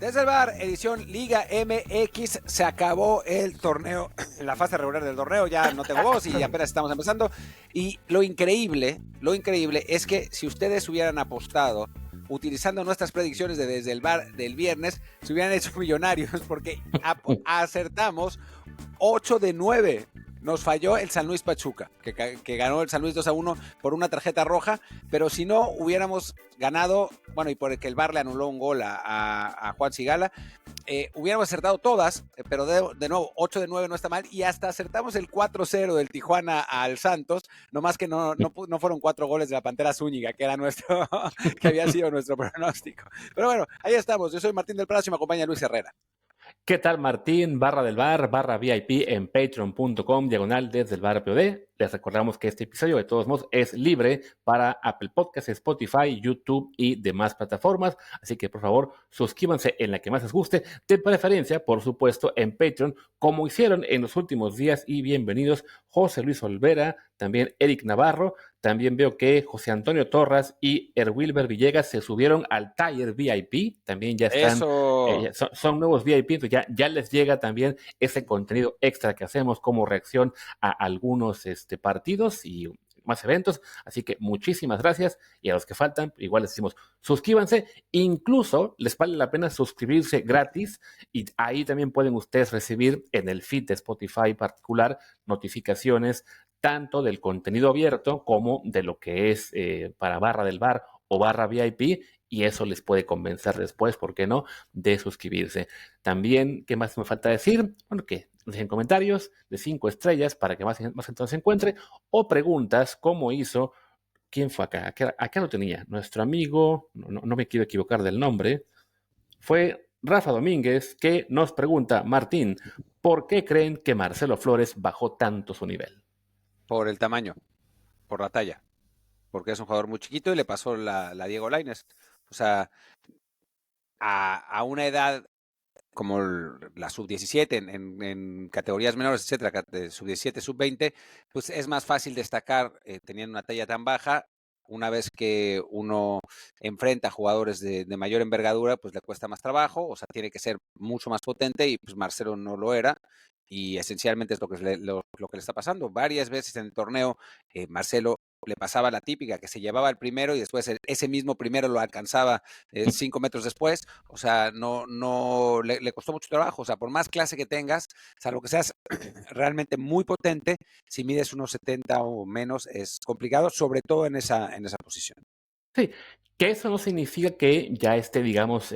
Desde el bar, edición Liga MX, se acabó el torneo, la fase regular del torneo, ya no tengo voz y apenas estamos empezando. Y lo increíble es que si ustedes hubieran apostado utilizando nuestras predicciones de Desde el bar del viernes, se hubieran hecho millonarios porque acertamos 8 de 9. Nos falló el San Luis Pachuca, que ganó el San Luis 2-1 por una tarjeta roja, pero si no hubiéramos ganado, bueno, y por el que el VAR le anuló un gol a Juan Sigala, hubiéramos acertado todas, pero de nuevo, 8 de 9 no está mal, y hasta acertamos el 4-0 del Tijuana al Santos, nomás que no fueron 4 goles de la Pantera Zúñiga, que era que había sido nuestro pronóstico. Pero bueno, ahí estamos, yo soy Martín del Palacio y me acompaña Luis Herrera. ¿Qué tal, Martín? /del bar, /VIP en patreon.com, desde el bar POD. Les recordamos que este episodio, de todos modos, es libre para Apple Podcasts, Spotify, YouTube y demás plataformas. Así que, por favor, suscríbanse en la que más les guste. De preferencia, por supuesto, en Patreon, como hicieron en los últimos días. Y bienvenidos José Luis Olvera, también Eric Navarro. También veo que José Antonio Torras y Erwilber Villegas se subieron al Tier VIP. También ya están, son nuevos VIP, entonces ya les llega también ese contenido extra que hacemos como reacción a algunos partidos y más eventos. Así que muchísimas gracias. Y a los que faltan, igual les decimos, suscríbanse. Incluso les vale la pena suscribirse gratis. Y ahí también pueden ustedes recibir en el feed de Spotify particular notificaciones tanto del contenido abierto como de lo que es para barra del bar o barra VIP, y eso les puede convencer después, ¿por qué no?, de suscribirse. También, ¿qué más me falta decir? Bueno, que dejen comentarios de 5 estrellas para que más gente se encuentre, o preguntas como hizo, ¿quién fue acá? Acá lo tenía, nuestro amigo, no me quiero equivocar del nombre, fue Rafa Domínguez, que nos pregunta: Martín, ¿por qué creen que Marcelo Flores bajó tanto su nivel? Por el tamaño, por la talla, porque es un jugador muy chiquito y le pasó la Diego Lainez. O sea, a una edad como la sub-17 en categorías menores, etcétera, sub-17, sub-20, pues es más fácil destacar teniendo una talla tan baja. Una vez que uno enfrenta a jugadores de mayor envergadura, pues le cuesta más trabajo, o sea, tiene que ser mucho más potente, y pues Marcelo no lo era, y esencialmente es lo que le está pasando. Varias veces en el torneo, Marcelo le pasaba la típica, que se llevaba el primero y después ese mismo primero lo alcanzaba 5 metros después. O sea, no le costó mucho trabajo. O sea, por más clase que tengas, salvo que seas realmente muy potente, si mides unos 70 o menos, es complicado, sobre todo en esa posición. Sí, que eso no significa que ya esté, digamos,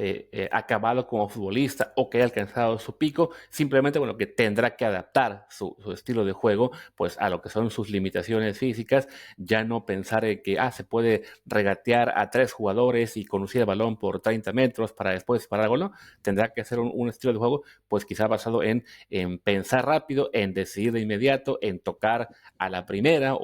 acabado como futbolista o que haya alcanzado su pico. Simplemente, bueno, que tendrá que adaptar su estilo de juego pues a lo que son sus limitaciones físicas. Ya no pensar en que se puede regatear a 3 jugadores y conducir el balón por 30 metros para después disparar algo, ¿no? Tendrá que hacer un estilo de juego pues quizá basado en pensar rápido, en decidir de inmediato, en tocar a la primera,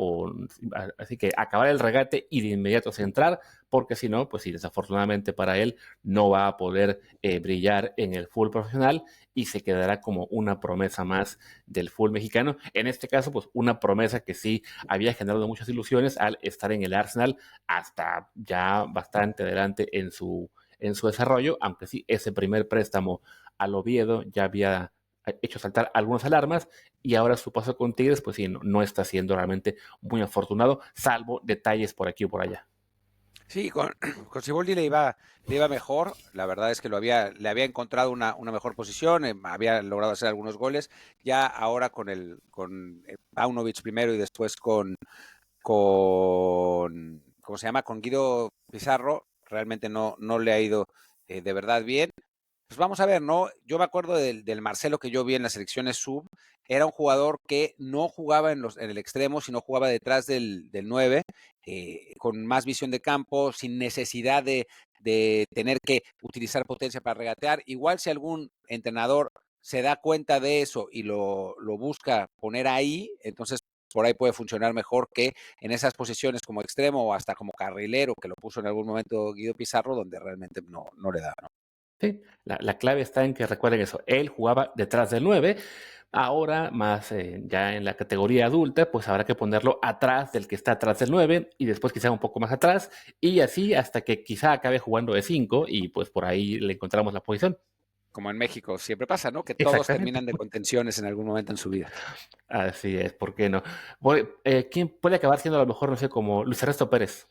así que acabar el regate y de inmediato centrar, porque si no, pues sí, desafortunadamente para él no va a poder brillar en el fútbol profesional y se quedará como una promesa más del fútbol mexicano. En este caso, pues una promesa que sí había generado muchas ilusiones al estar en el Arsenal hasta ya bastante adelante en su desarrollo, aunque sí, ese primer préstamo al Oviedo ya había hecho saltar algunas alarmas, y ahora su paso con Tigres, pues sí, no está siendo realmente muy afortunado, salvo detalles por aquí o por allá. Sí, con Siboldi le iba mejor. La verdad es que le había encontrado una mejor posición, había logrado hacer algunos goles. Ya ahora con Paunovic primero y después ¿cómo se llama? Con Guido Pizarro, realmente no le ha ido de verdad bien. Pues vamos a ver, ¿no? Yo me acuerdo del Marcelo que yo vi en las selecciones sub. Era un jugador que no jugaba en el extremo, sino jugaba detrás del 9, con más visión de campo, sin necesidad de tener que utilizar potencia para regatear. Igual si algún entrenador se da cuenta de eso y lo busca poner ahí, entonces por ahí puede funcionar mejor que en esas posiciones como extremo o hasta como carrilero, que lo puso en algún momento Guido Pizarro, donde realmente no le da, ¿no? Sí, la clave está en que recuerden eso, él jugaba detrás del 9, ahora más ya en la categoría adulta, pues habrá que ponerlo atrás del que está atrás del 9 y después quizá un poco más atrás, y así hasta que quizá acabe jugando de 5 y pues por ahí le encontramos la posición. como en México siempre pasa, ¿no? Que todos Exactamente. terminan de contenciones en algún momento en su vida. Así es, ¿por qué no? ¿Quién puede acabar siendo a lo mejor, no sé, como Luis Ernesto Pérez?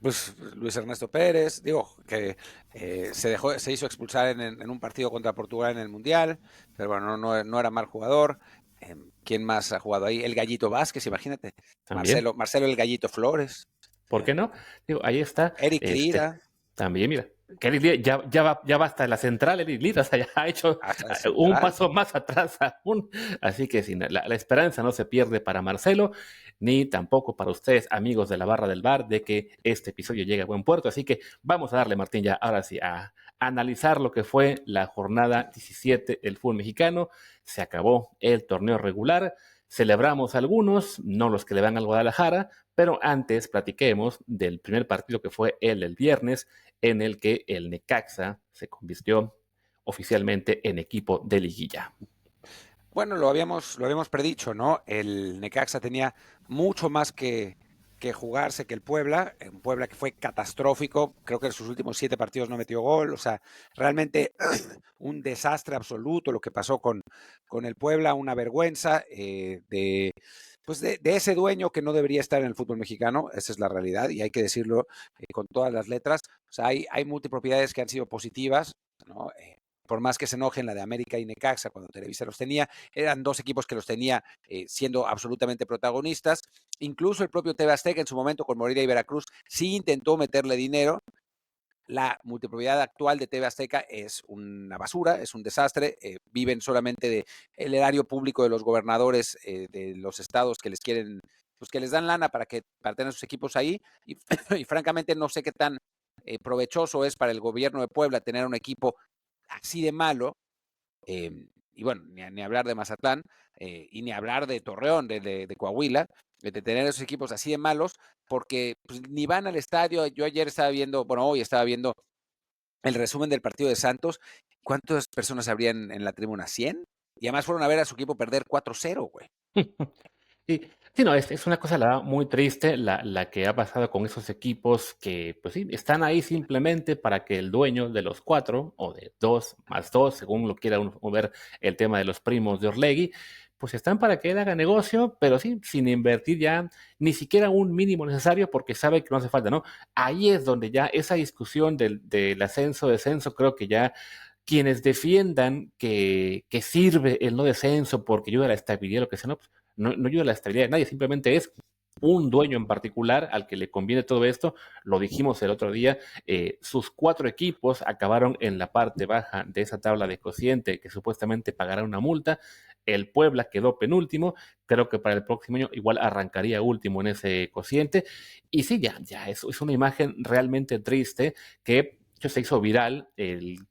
Pues Luis Ernesto Pérez, digo, que se hizo expulsar en un partido contra Portugal en el Mundial, pero bueno, no era mal jugador. ¿Quién más ha jugado ahí? El Gallito Vázquez, imagínate. También. Marcelo el Gallito Flores. ¿Por qué no? Digo, ahí está. Eric Lira, También, mira. Que Eric Lira ya va hasta la central, Eric Lira, o sea, ya ha hecho hasta la un central. paso más atrás aún. Así que sí, la esperanza no se pierde para Marcelo, ni tampoco para ustedes, amigos de la barra del bar, de que este episodio llegue a buen puerto. Así que vamos a darle, Martín, ya ahora sí, a analizar lo que fue la jornada 17 del fútbol mexicano. Se acabó el torneo regular. Celebramos algunos, no los que le van al Guadalajara, pero antes platiquemos del primer partido que fue el del viernes, en el que el Necaxa se convirtió oficialmente en equipo de liguilla. Bueno, lo habíamos predicho, ¿no? El Necaxa tenía mucho más que jugarse que el Puebla, un Puebla que fue catastrófico, creo que en sus últimos 7 partidos no metió gol, o sea, realmente un desastre absoluto lo que pasó con el Puebla, una vergüenza pues de ese dueño que no debería estar en el fútbol mexicano, esa es la realidad y hay que decirlo con todas las letras, o sea, hay multipropiedades que han sido positivas, ¿no? Por más que se enojen la de América y Necaxa cuando Televisa los tenía, eran 2 equipos que los tenía siendo absolutamente protagonistas. Incluso el propio TV Azteca en su momento con Morelia y Veracruz sí intentó meterle dinero. La multipropiedad actual de TV Azteca es una basura, es un desastre. Viven solamente del erario público de los gobernadores de los estados que les quieren, pues que les dan lana para tener sus equipos ahí. Y francamente no sé qué tan provechoso es para el gobierno de Puebla tener un equipo así de malo, y bueno, ni hablar de Mazatlán, y ni hablar de Torreón, de Coahuila, de tener esos equipos así de malos, porque pues, ni van al estadio. Yo ayer estaba viendo, bueno, hoy estaba viendo el resumen del partido de Santos. ¿Cuántas personas habrían en la tribuna? ¿100? Y además fueron a ver a su equipo perder 4-0, güey. Sí, sí, no, es una cosa la verdad, muy triste la que ha pasado con esos equipos que, pues sí, están ahí simplemente para que el dueño de los 4 o de 2+2, según lo quiera uno ver el tema de los primos de Orlegui, pues están para que él haga negocio, pero sí, sin invertir ya ni siquiera un mínimo necesario porque sabe que no hace falta, ¿no? Ahí es donde ya esa discusión del ascenso, descenso, creo que ya quienes defiendan que sirve el no descenso porque ayuda a la estabilidad, lo que sea, no ayuda a la estabilidad de nadie, simplemente es un dueño en particular al que le conviene todo esto. Lo dijimos el otro día, sus 4 equipos acabaron en la parte baja de esa tabla de cociente que supuestamente pagará una multa. El Puebla quedó penúltimo, creo que para el próximo año igual arrancaría último en ese cociente. Y sí, ya es una imagen realmente triste que se hizo viral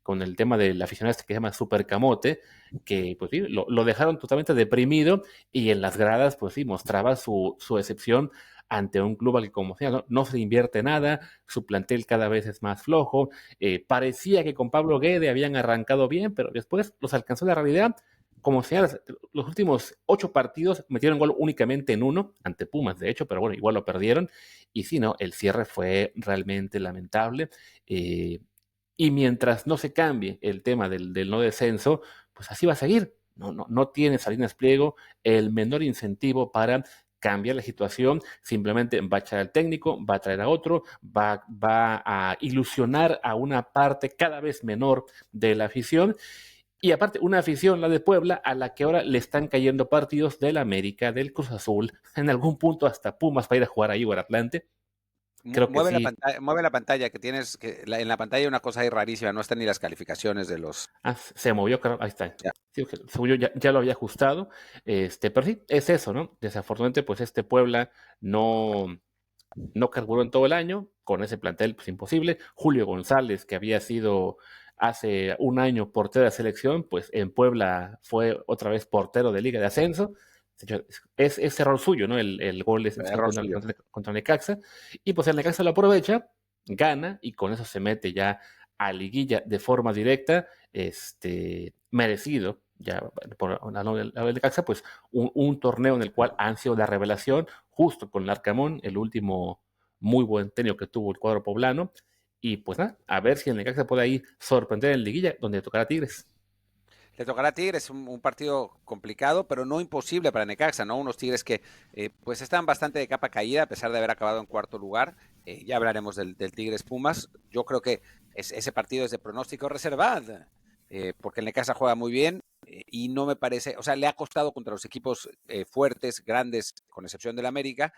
con el tema del aficionado este que se llama Super Camote, que pues sí, lo dejaron totalmente deprimido y en las gradas pues sí, mostraba su decepción ante un club al que como sea, no se invierte nada, su plantel cada vez es más flojo, parecía que con Pablo Guede habían arrancado bien, pero después los alcanzó la realidad. Como señalas, los últimos 8 partidos metieron gol únicamente en uno, ante Pumas de hecho, pero bueno, igual lo perdieron. Y sí, no, el cierre fue realmente lamentable. Eh, y mientras no se cambie el tema del no descenso, pues así va a seguir. No tiene Salinas Pliego el menor incentivo para cambiar la situación, simplemente va a echar al técnico, va a traer a otro, va a ilusionar a una parte cada vez menor de la afición. Y aparte, una afición, la de Puebla, a la que ahora le están cayendo partidos del América, del Cruz Azul, en algún punto hasta Pumas para ir a jugar ahí o al Atlante. Creo que sí. Mueve la pantalla que tienes, en la pantalla hay una cosa ahí rarísima, no están ni las calificaciones de los... Se movió, creo, ahí está. Ya. Sí, según yo ya lo había ajustado. Pero sí, es eso, ¿no? Desafortunadamente, pues este Puebla no carburó en todo el año, con ese plantel, pues imposible. Julio González, que había sido hace un año portero de selección, pues en Puebla fue otra vez portero de Liga de Ascenso. De hecho, es error suyo, ¿no? El gol es Error suyo. contra Necaxa. Y pues el Necaxa lo aprovecha, gana, y con eso se mete ya a liguilla de forma directa, merecido, ya por la del Necaxa, pues un torneo en el cual han sido la revelación, justo con Larcamón, el último muy buen tenio que tuvo el cuadro poblano. Y pues nada, a ver si el Necaxa puede ahí sorprender en liguilla, donde tocará a Tigres. Le tocará a Tigres, un partido complicado, pero no imposible para Necaxa, ¿no? Unos Tigres que pues están bastante de capa caída, a pesar de haber acabado en cuarto lugar. Ya hablaremos del Tigres Pumas. Yo creo que ese partido es de pronóstico reservado, porque el Necaxa juega muy bien y no me parece, o sea, le ha costado contra los equipos fuertes, grandes, con excepción del América,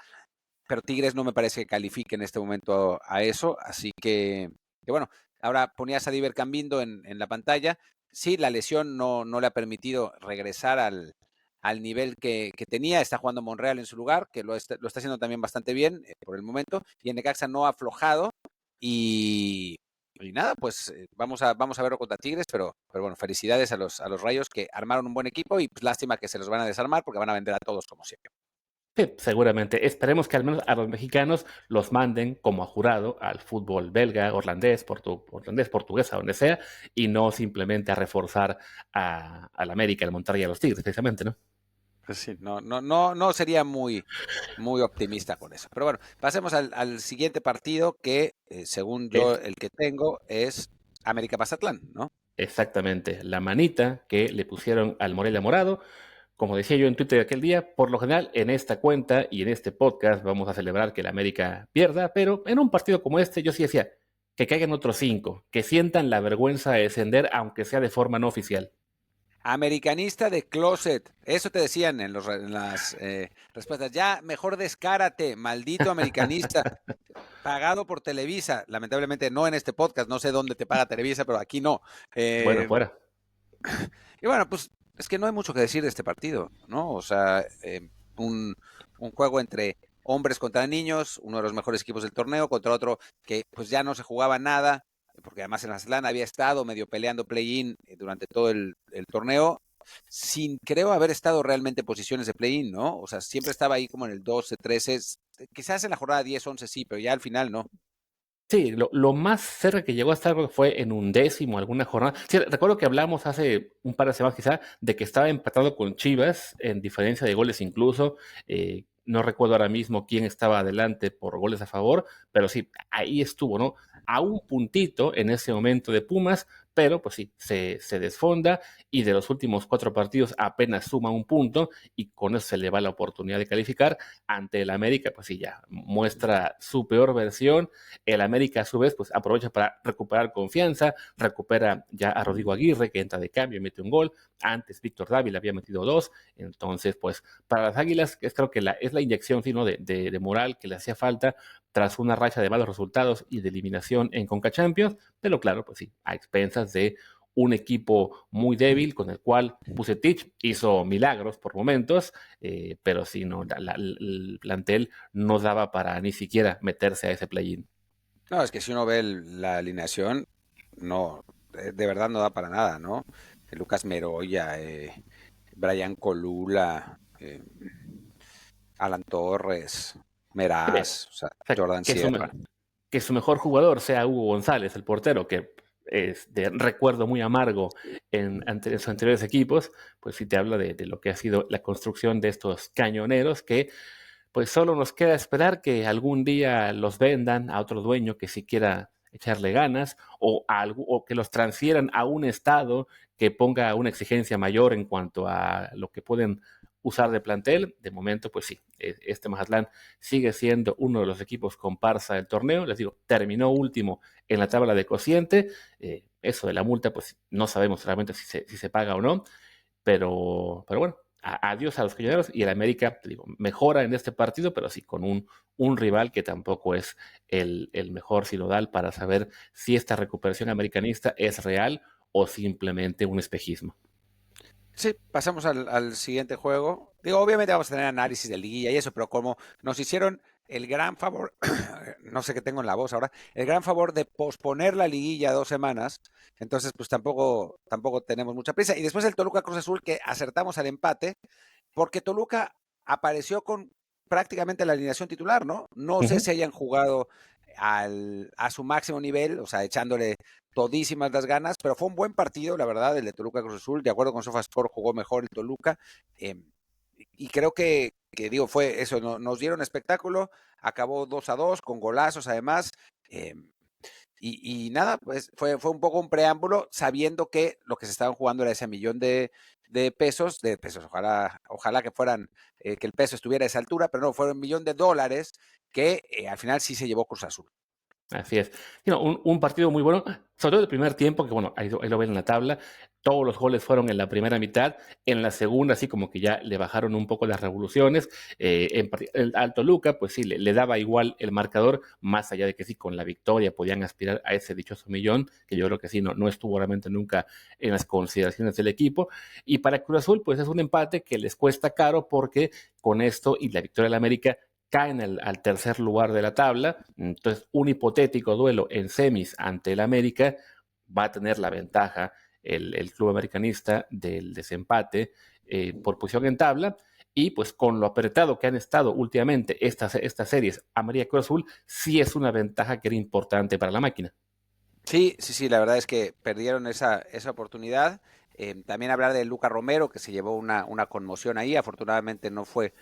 pero Tigres no me parece que califique en este momento a eso, así que bueno, ahora ponías a Diver Cambindo en la pantalla. Sí, la lesión no le ha permitido regresar al nivel que tenía. Está jugando Monreal en su lugar, que lo está haciendo también bastante bien por el momento. Y en Necaxa no ha aflojado. Y nada, pues vamos a verlo contra Tigres, pero bueno, felicidades a los Rayos que armaron un buen equipo y pues lástima que se los van a desarmar porque van a vender a todos como siempre. Sí, seguramente. Esperemos que al menos a los mexicanos los manden como a jurado al fútbol belga, holandés, portugués, a donde sea, y no simplemente a reforzar al América, al Monterrey y a los Tigres, precisamente, ¿no? Pues sí, no sería muy optimista con eso. Pero bueno, pasemos al siguiente partido que, según yo, Es el que tengo es América Mazatlán, ¿no? exactamente la manita que le pusieron al Morelia Morado. Como decía yo en Twitter aquel día, por lo general en esta cuenta y en este podcast vamos a celebrar que el América pierda, pero en un partido como este yo sí decía que caigan otros 5, que sientan la vergüenza de descender aunque sea de forma no oficial. Americanista de closet, eso te decían en las respuestas. Ya, mejor descárate, maldito americanista, pagado por Televisa. Lamentablemente no en este podcast, no sé dónde te paga Televisa, pero aquí no. Bueno, Eh, fuera. Y bueno, pues es que no hay mucho que decir de este partido, ¿no? O sea, un juego entre hombres contra niños, uno de los mejores equipos del torneo, contra otro que pues ya no se jugaba nada, porque además en Mazatlán había estado medio peleando play-in durante todo el torneo, sin creo haber estado realmente en posiciones de play-in, ¿no? O sea, siempre estaba ahí como en el 12, 13, quizás en la jornada 10, 11 sí, pero ya al final no. Sí, lo más cerca que llegó a estar fue en 11º, alguna jornada. Sí, recuerdo que hablamos hace un par de semanas quizá de que estaba empatado con Chivas en diferencia de goles incluso. No recuerdo ahora mismo quién estaba adelante por goles a favor, pero sí, ahí estuvo, ¿no? A un puntito en ese momento de Pumas, pero pues sí, se desfonda y de los últimos 4 partidos apenas suma un punto y con eso se le va la oportunidad de calificar ante el América, pues sí, ya muestra su peor versión. El América, a su vez, pues aprovecha para recuperar confianza, recupera ya a Rodrigo Aguirre, que entra de cambio y mete un gol. Antes Víctor Dávila había metido 2. Entonces, pues, para las Águilas, creo que es la inyección ¿sí, no? de moral que le hacía falta tras una racha de malos resultados y de eliminación en Conca Champions. Pero claro, pues sí, a expensas de un equipo muy débil con el cual Vucetich hizo milagros por momentos, pero sí, no, el plantel no daba para ni siquiera meterse a ese play-in. No, es que si uno ve la alineación, no, de verdad no da para nada, ¿no? Lucas Meroya, Brian Colula, Alan Torres, Meraz, o sea, O sea, Jordan Sierra. que su mejor jugador sea Hugo González, el portero, que es de recuerdo muy amargo en sus anteriores equipos, pues sí te habla de lo que ha sido la construcción de estos cañoneros que pues solo nos queda esperar que algún día los vendan a otro dueño que sí quiera echarle ganas o que los transfieran a un estado que ponga una exigencia mayor en cuanto a lo que pueden usar de plantel. De momento, pues sí, este Mazatlán sigue siendo uno de los equipos comparsa del torneo. Les digo, terminó último en la tabla de cociente. Eso de la multa, pues no sabemos realmente si se paga o no, pero bueno, adiós a los cañoneros y el América, te digo, mejora en este partido, pero sí con un rival que tampoco es el mejor sinodal para saber si esta recuperación americanista es real o simplemente un espejismo. Sí, pasamos al siguiente juego. Digo, obviamente vamos a tener análisis de liguilla y eso, pero como nos hicieron el gran favor, no sé qué tengo en la voz ahora, el gran favor de posponer la liguilla 2 semanas, entonces pues tampoco tenemos mucha prisa. Y después el Toluca Cruz Azul que acertamos al empate, porque Toluca apareció con prácticamente la alineación titular, ¿no? No sé Ujú. si hayan jugado a su máximo nivel, o sea, echándole todísimas las ganas, pero fue un buen partido, la verdad, el de Toluca Cruz Azul. De acuerdo con SofaScore, jugó mejor el Toluca. Eh, y creo que, digo, fue eso, nos dieron espectáculo, acabó 2-2 con golazos además. Eh, Y nada, pues fue un poco un preámbulo, sabiendo que lo que se estaban jugando era ese millón de pesos, ojalá que fueran, que el peso estuviera a esa altura, pero no, fueron $1.000.000 que al final sí se llevó Cruz Azul. Así es. Un partido muy bueno, sobre todo el primer tiempo, que bueno, ahí lo ven en la tabla. Todos los goles fueron en la primera mitad. En la segunda, así como que ya le bajaron un poco las revoluciones. Al Toluca, pues sí, le daba igual el marcador, más allá de que sí, con la victoria podían aspirar a ese dichoso millón, que yo creo que sí, no estuvo realmente nunca en las consideraciones del equipo. Y para Cruz Azul, pues es un empate que les cuesta caro, porque con esto y la victoria del América caen al tercer lugar de la tabla. Entonces, un hipotético duelo en semis ante el América va a tener la ventaja el club americanista del desempate por posición en tabla. Y pues con lo apretado que han estado últimamente estas series América Cruz Azul, sí es una ventaja que era importante para la máquina. Sí, la verdad es que perdieron esa oportunidad. También hablar de Luca Romero, que se llevó una conmoción ahí. Afortunadamente no fue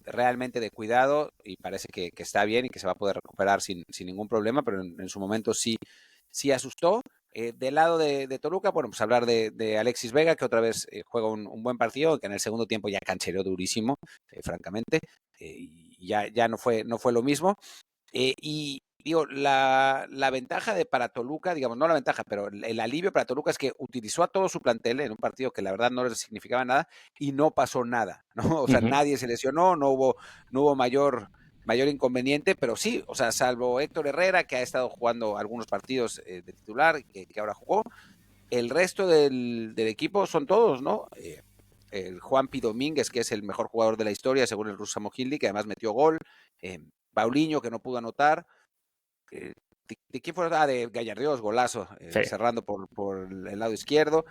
realmente de cuidado y parece que está bien y que se va a poder recuperar sin ningún problema, pero en su momento sí asustó. Del lado de Toluca, bueno, pues hablar de Alexis Vega, que otra vez juega un buen partido, que en el segundo tiempo ya canchereó durísimo, francamente, y ya no fue lo mismo. Y digo, la ventaja para Toluca, digamos, no la ventaja, pero el alivio para Toluca es que utilizó a todo su plantel en un partido que la verdad no les significaba nada y no pasó nada, ¿no? O sea, Uh-huh. nadie se lesionó, no hubo mayor inconveniente, pero sí, o sea, salvo Héctor Herrera, que ha estado jugando algunos partidos de titular, que ahora jugó, el resto del equipo son todos, ¿no? El Juanpi Domínguez, que es el mejor jugador de la historia, según el ruso Samogildi, que además metió gol. Paulinho, que no pudo anotar. ¿De quién fue? De Gallardeos, golazo, Sí. cerrando por el lado izquierdo.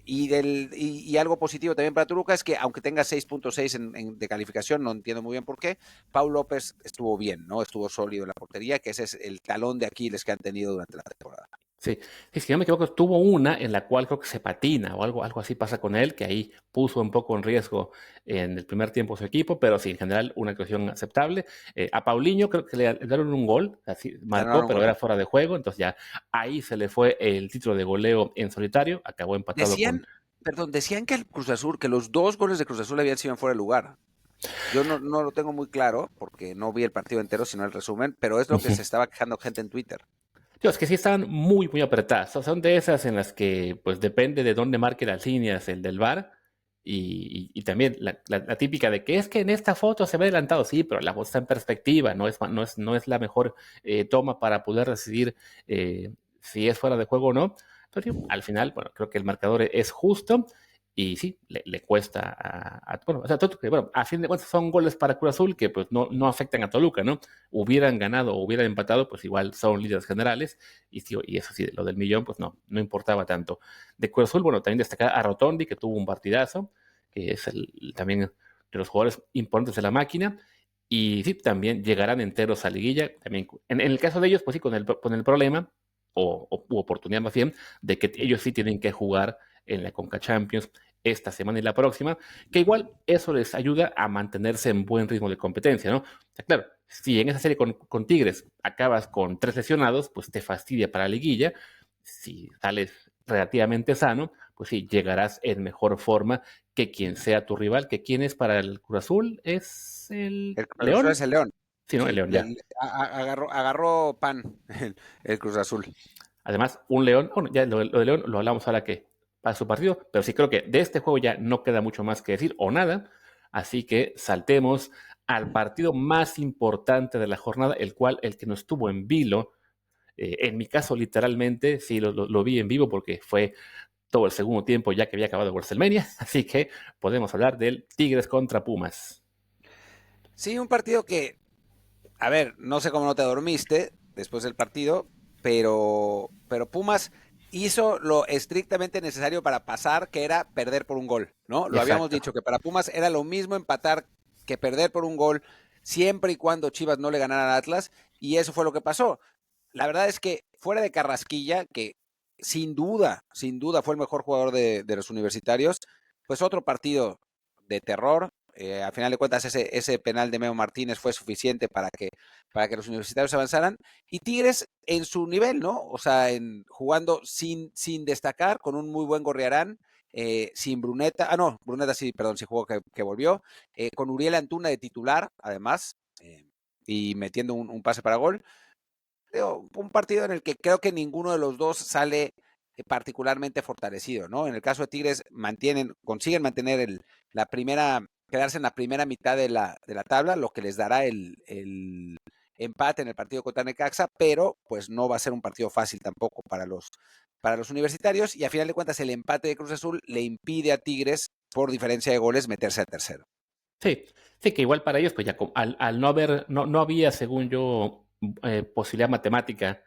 Y algo positivo también para Toluca es que, aunque tenga 6.6 de calificación, no entiendo muy bien por qué, Pau López estuvo bien, ¿no? Estuvo sólido en la portería, que ese es el talón de Aquiles que han tenido durante la temporada. Sí, sí, si no me equivoco, tuvo una en la cual creo que se patina o algo así pasa con él, que ahí puso un poco en riesgo en el primer tiempo su equipo, pero sí, en general una actuación aceptable. A Paulinho creo que le dieron un gol, así marcó, Ganaron un pero gol. era fuera de juego, entonces ya ahí se le fue el título de goleo en solitario, acabó empatado con... Decían que el Cruz Azul, que los 2 goles de Cruz Azul habían sido en fuera de lugar. Yo no lo tengo muy claro, porque no vi el partido entero, sino el resumen, pero es lo que se estaba quejando gente en Twitter. Digo, es que sí estaban muy, muy apretadas. Son de esas en las que, pues, depende de dónde marque las líneas el del VAR. Y también la típica de que es que en esta foto se ve adelantado. Sí, pero la foto está en perspectiva. No es la mejor toma para poder decidir si es fuera de juego o no. Pero digo, al final, bueno, creo que el marcador es justo. Y sí, le cuesta bueno, o sea, bueno, a fin de cuentas son goles para Cruz Azul que pues no afectan a Toluca, ¿no? Hubieran ganado o hubieran empatado, pues igual son líderes generales. Y eso sí, lo del millón, pues no importaba tanto. De Cruz Azul, bueno, también destacar a Rotondi, que tuvo un partidazo, que es también de los jugadores importantes de la máquina. Y sí, también llegarán enteros a liguilla. También, en el caso de ellos, pues sí, con el problema, u oportunidad más bien, de que ellos sí tienen que jugar en la Conca Champions esta semana y la próxima, que igual eso les ayuda a mantenerse en buen ritmo de competencia, ¿no? O sea, claro, si en esa serie con Tigres acabas con 3 lesionados, pues te fastidia para la liguilla. Si sales relativamente sano, pues sí, llegarás en mejor forma que quien sea tu rival, que quien es para el Cruz Azul es el El Cruz Azul León. es el León. Sí, no, el Sí, León, ya. agarró pan el Cruz Azul. Además, un León, bueno, ya lo de León lo hablamos ahora que para su partido, pero sí creo que de este juego ya no queda mucho más que decir o nada, así que saltemos al partido más importante de la jornada, el que no estuvo en vilo. En mi caso, literalmente, sí lo vi en vivo porque fue todo el segundo tiempo ya que había acabado WrestleMania, así que podemos hablar del Tigres contra Pumas. Sí, un partido que, a ver, no sé cómo no te dormiste después del partido, pero Pumas hizo lo estrictamente necesario para pasar, que era perder por un gol, ¿no? Lo habíamos Exacto. dicho, que para Pumas era lo mismo empatar que perder por un gol, siempre y cuando Chivas no le ganara al Atlas, y eso fue lo que pasó. La verdad es que fuera de Carrasquilla, que sin duda fue el mejor jugador de los universitarios, pues otro partido de terror. Al final de cuentas, ese penal de Memo Martínez fue suficiente para que los universitarios avanzaran. Y Tigres en su nivel, ¿no? O sea, jugando sin destacar, con un muy buen Gorriarán, sin Bruneta. Ah, no, Bruneta sí, perdón, sí jugó que volvió. Con Uriel Antuna de titular, además, y metiendo un pase para gol. Un partido en el que creo que ninguno de los dos sale particularmente fortalecido, ¿no? En el caso de Tigres consiguen mantener quedarse en la primera mitad de la tabla, lo que les dará el empate en el partido contra Necaxa, pero pues no va a ser un partido fácil tampoco para los universitarios, y a final de cuentas el empate de Cruz Azul le impide a Tigres, por diferencia de goles, meterse a tercero. Sí, sí, que igual para ellos, pues ya al no haber, no había, según yo, posibilidad matemática,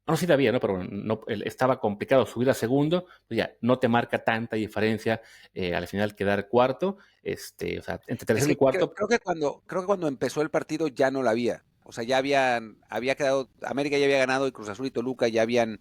no, sí la había, ¿no? Pero no, estaba complicado subir a segundo, pues ya no te marca tanta diferencia al final quedar cuarto, o sea, entre Es tercero y que cuarto. creo que cuando empezó el partido ya no la había. O sea, ya había quedado, América ya había ganado y Cruz Azul y Toluca ya habían.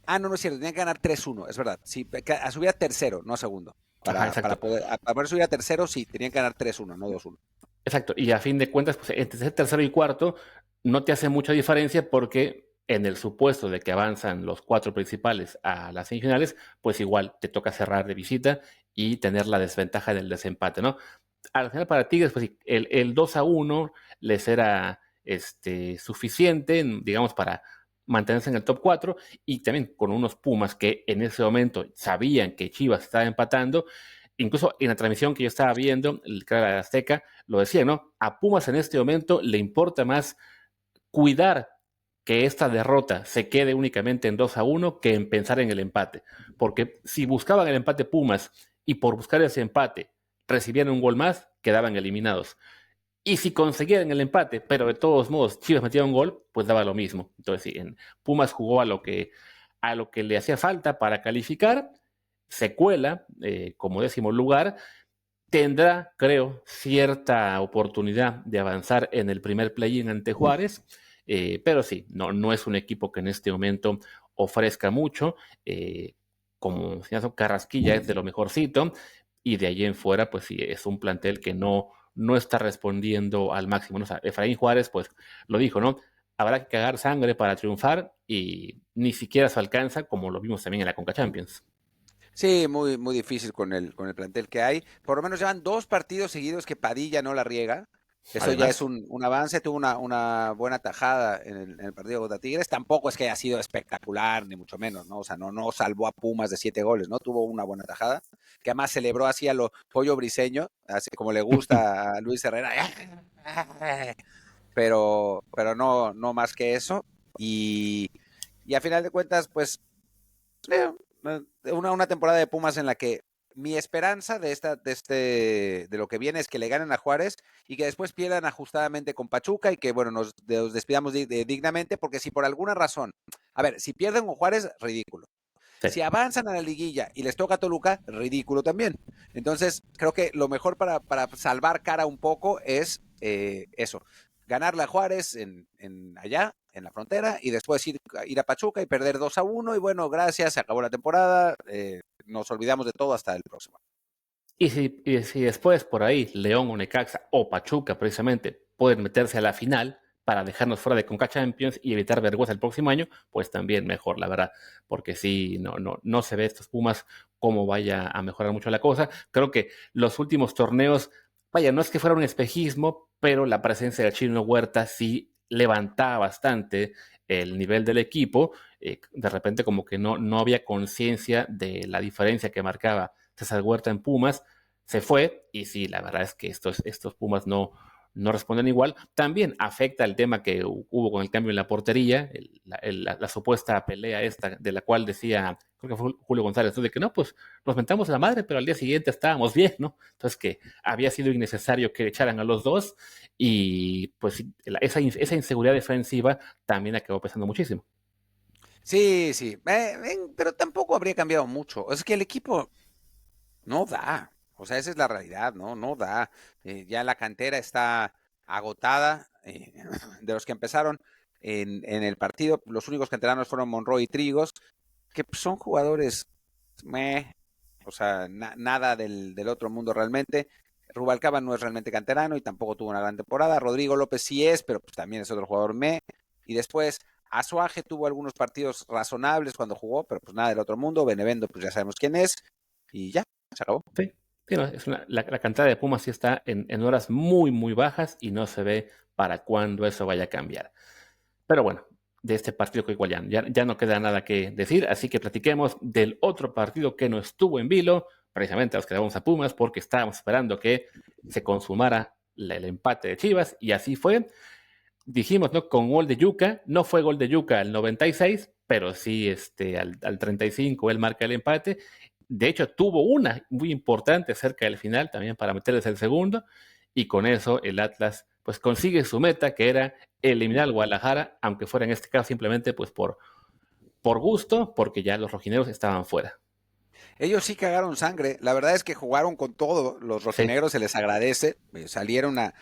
No es cierto, tenían que ganar 3-1, es verdad. Sí, a subir a tercero, no a segundo. Ajá, Para exacto. poder subir a tercero, sí, tenían que ganar 3-1, no 2-1. Exacto, y a fin de cuentas, pues entre tercero y cuarto no te hace mucha diferencia porque en el supuesto de que avanzan los cuatro principales a las semifinales, pues igual te toca cerrar de visita y tener la desventaja del desempate, ¿no? Al final para Tigres, pues sí, el 2-1 les era suficiente, digamos, para mantenerse en el top 4 y también con unos Pumas que en ese momento sabían que Chivas estaba empatando. Incluso en la transmisión que yo estaba viendo, el canal de Azteca, lo decía, ¿no? A Pumas en este momento le importa más cuidar que esta derrota se quede únicamente en 2-1 que en pensar en el empate. Porque si buscaban el empate Pumas y por buscar ese empate recibían un gol más, quedaban eliminados. Y si conseguían el empate, pero de todos modos Chivas metía un gol, pues daba lo mismo. Entonces, sí, Pumas jugó a lo que le hacía falta para calificar, se cuela como 10º lugar, tendrá, creo, cierta oportunidad de avanzar en el primer play-in ante Juárez, pero sí, no es un equipo que en este momento ofrezca mucho. Como señor Carrasquilla es de lo mejorcito, y de allí en fuera, pues sí, es un plantel que no está respondiendo al máximo, ¿no? O sea, Efraín Juárez, pues lo dijo, ¿no? Habrá que cagar sangre para triunfar y ni siquiera se alcanza, como lo vimos también en la Conca Champions. Sí, muy, muy difícil con el plantel que hay. Por lo menos llevan 2 partidos seguidos que Padilla no la riega. Eso ya es Además, un avance. Tuvo una buena tajada en el partido contra Tigres. Tampoco es que haya sido espectacular, ni mucho menos, ¿no? O sea, no salvó a Pumas de 7 goles, ¿no? Tuvo una buena tajada, que además celebró así a lo pollo briseño, así como le gusta a Luis Herrera. Pero no más que eso. Y a final de cuentas, pues una temporada de Pumas en la que mi esperanza de lo que viene es que le ganen a Juárez y que después pierdan ajustadamente con Pachuca y que, bueno, nos despidamos dignamente, porque si por alguna razón, a ver, si pierden con Juárez, ridículo. sí. Si avanzan a la liguilla y les toca a Toluca, ridículo también. Entonces, creo que lo mejor para salvar cara un poco es eso, ganarle a Juárez allá, en la frontera, y después ir a Pachuca y perder 2-1, y bueno, gracias, se acabó la temporada, nos olvidamos de todo hasta el próximo. Y si después por ahí León o Necaxa o Pachuca precisamente pueden meterse a la final para dejarnos fuera de Conca Champions y evitar vergüenza el próximo año, pues también mejor, la verdad, porque sí, no se ve estos Pumas cómo vaya a mejorar mucho la cosa. Creo que los últimos torneos, vaya, no es que fuera un espejismo, pero la presencia de Chino Huerta sí levantaba bastante el nivel del equipo. De repente como que no había conciencia de la diferencia que marcaba César Huerta en Pumas, se fue y sí, la verdad es que estos Pumas no responden igual. También afecta el tema que hubo con el cambio en la portería, la supuesta pelea esta de la cual decía, creo que fue Julio González, ¿no? De que no, pues nos mentamos la madre, pero al día siguiente estábamos bien, ¿no? Entonces que había sido innecesario que echaran a los dos y pues sí, esa inseguridad defensiva también acabó pesando muchísimo. Sí, sí, pero tampoco habría cambiado mucho. Es que el equipo no da. O sea, esa es la realidad, ¿no? No da. Ya la cantera está agotada. De los que empezaron en el partido, los únicos canteranos fueron Monroy y Trigos, que son jugadores, meh, o sea, nada del otro mundo realmente. Rubalcaba no es realmente canterano y tampoco tuvo una gran temporada. Rodrigo López sí es, pero pues también es otro jugador Y después Azuaje tuvo algunos partidos razonables cuando jugó, pero pues nada del otro mundo. Benevendo, pues ya sabemos quién es. Y ya, se acabó. Sí, sí, no, la cantidad de Pumas sí está en horas muy, muy bajas y no se ve para cuándo eso vaya a cambiar. Pero bueno, de este partido que igual ya no queda nada que decir, así que platiquemos del otro partido que no estuvo en vilo. Precisamente nos quedamos a Pumas porque estábamos esperando que se consumara el empate de Chivas y así fue. Dijimos, ¿no? Con gol de Yuca, no fue gol de Yuca al 96, pero sí al 35 él marca el empate. De hecho, tuvo una muy importante cerca del final también para meterles el segundo, y con eso el Atlas pues consigue su meta, que era eliminar al Guadalajara, aunque fuera en este caso simplemente pues por gusto, porque ya los rojineros estaban fuera. Ellos sí cagaron sangre. La verdad es que jugaron con todo. Los Sí, rojinegros se les agradece. Salieron a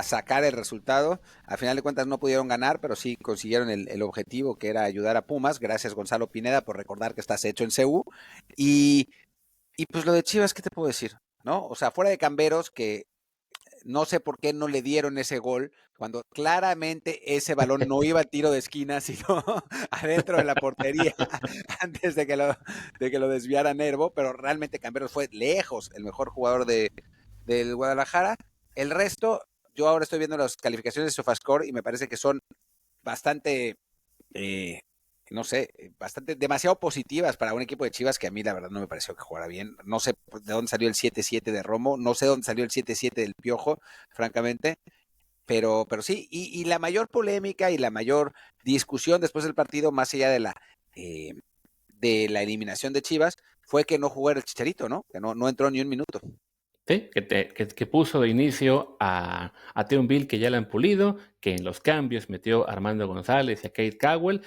sacar el resultado. A final de cuentas no pudieron ganar, pero sí consiguieron el objetivo, que era ayudar a Pumas. Gracias, Gonzalo Pineda, por recordar que estás hecho en CU. Y, y pues lo de Chivas, ¿qué te puedo decir? ¿No? O sea, fuera de Camberos, que no sé por qué no le dieron ese gol cuando claramente ese balón no iba a tiro de esquina, sino adentro de la portería antes de que lo desviara Nervo, pero realmente Camberos fue lejos el mejor jugador del Guadalajara. El resto, yo ahora estoy viendo las calificaciones de Sofascore y me parece que son bastante eh, no sé, bastante, demasiado positivas para un equipo de Chivas que a mí la verdad no me pareció que jugara bien. No sé de dónde salió el 7-7 de Romo, no sé dónde salió el 7-7 del Piojo, francamente, pero sí, y la mayor polémica y la mayor discusión después del partido, más allá eh, de la eliminación de Chivas, fue que no jugó el Chicharito, ¿no? Que no entró ni un minuto. sí, que puso de inicio a Bill, que ya le han pulido, que en los cambios metió a Armando González y a Kate Cowell,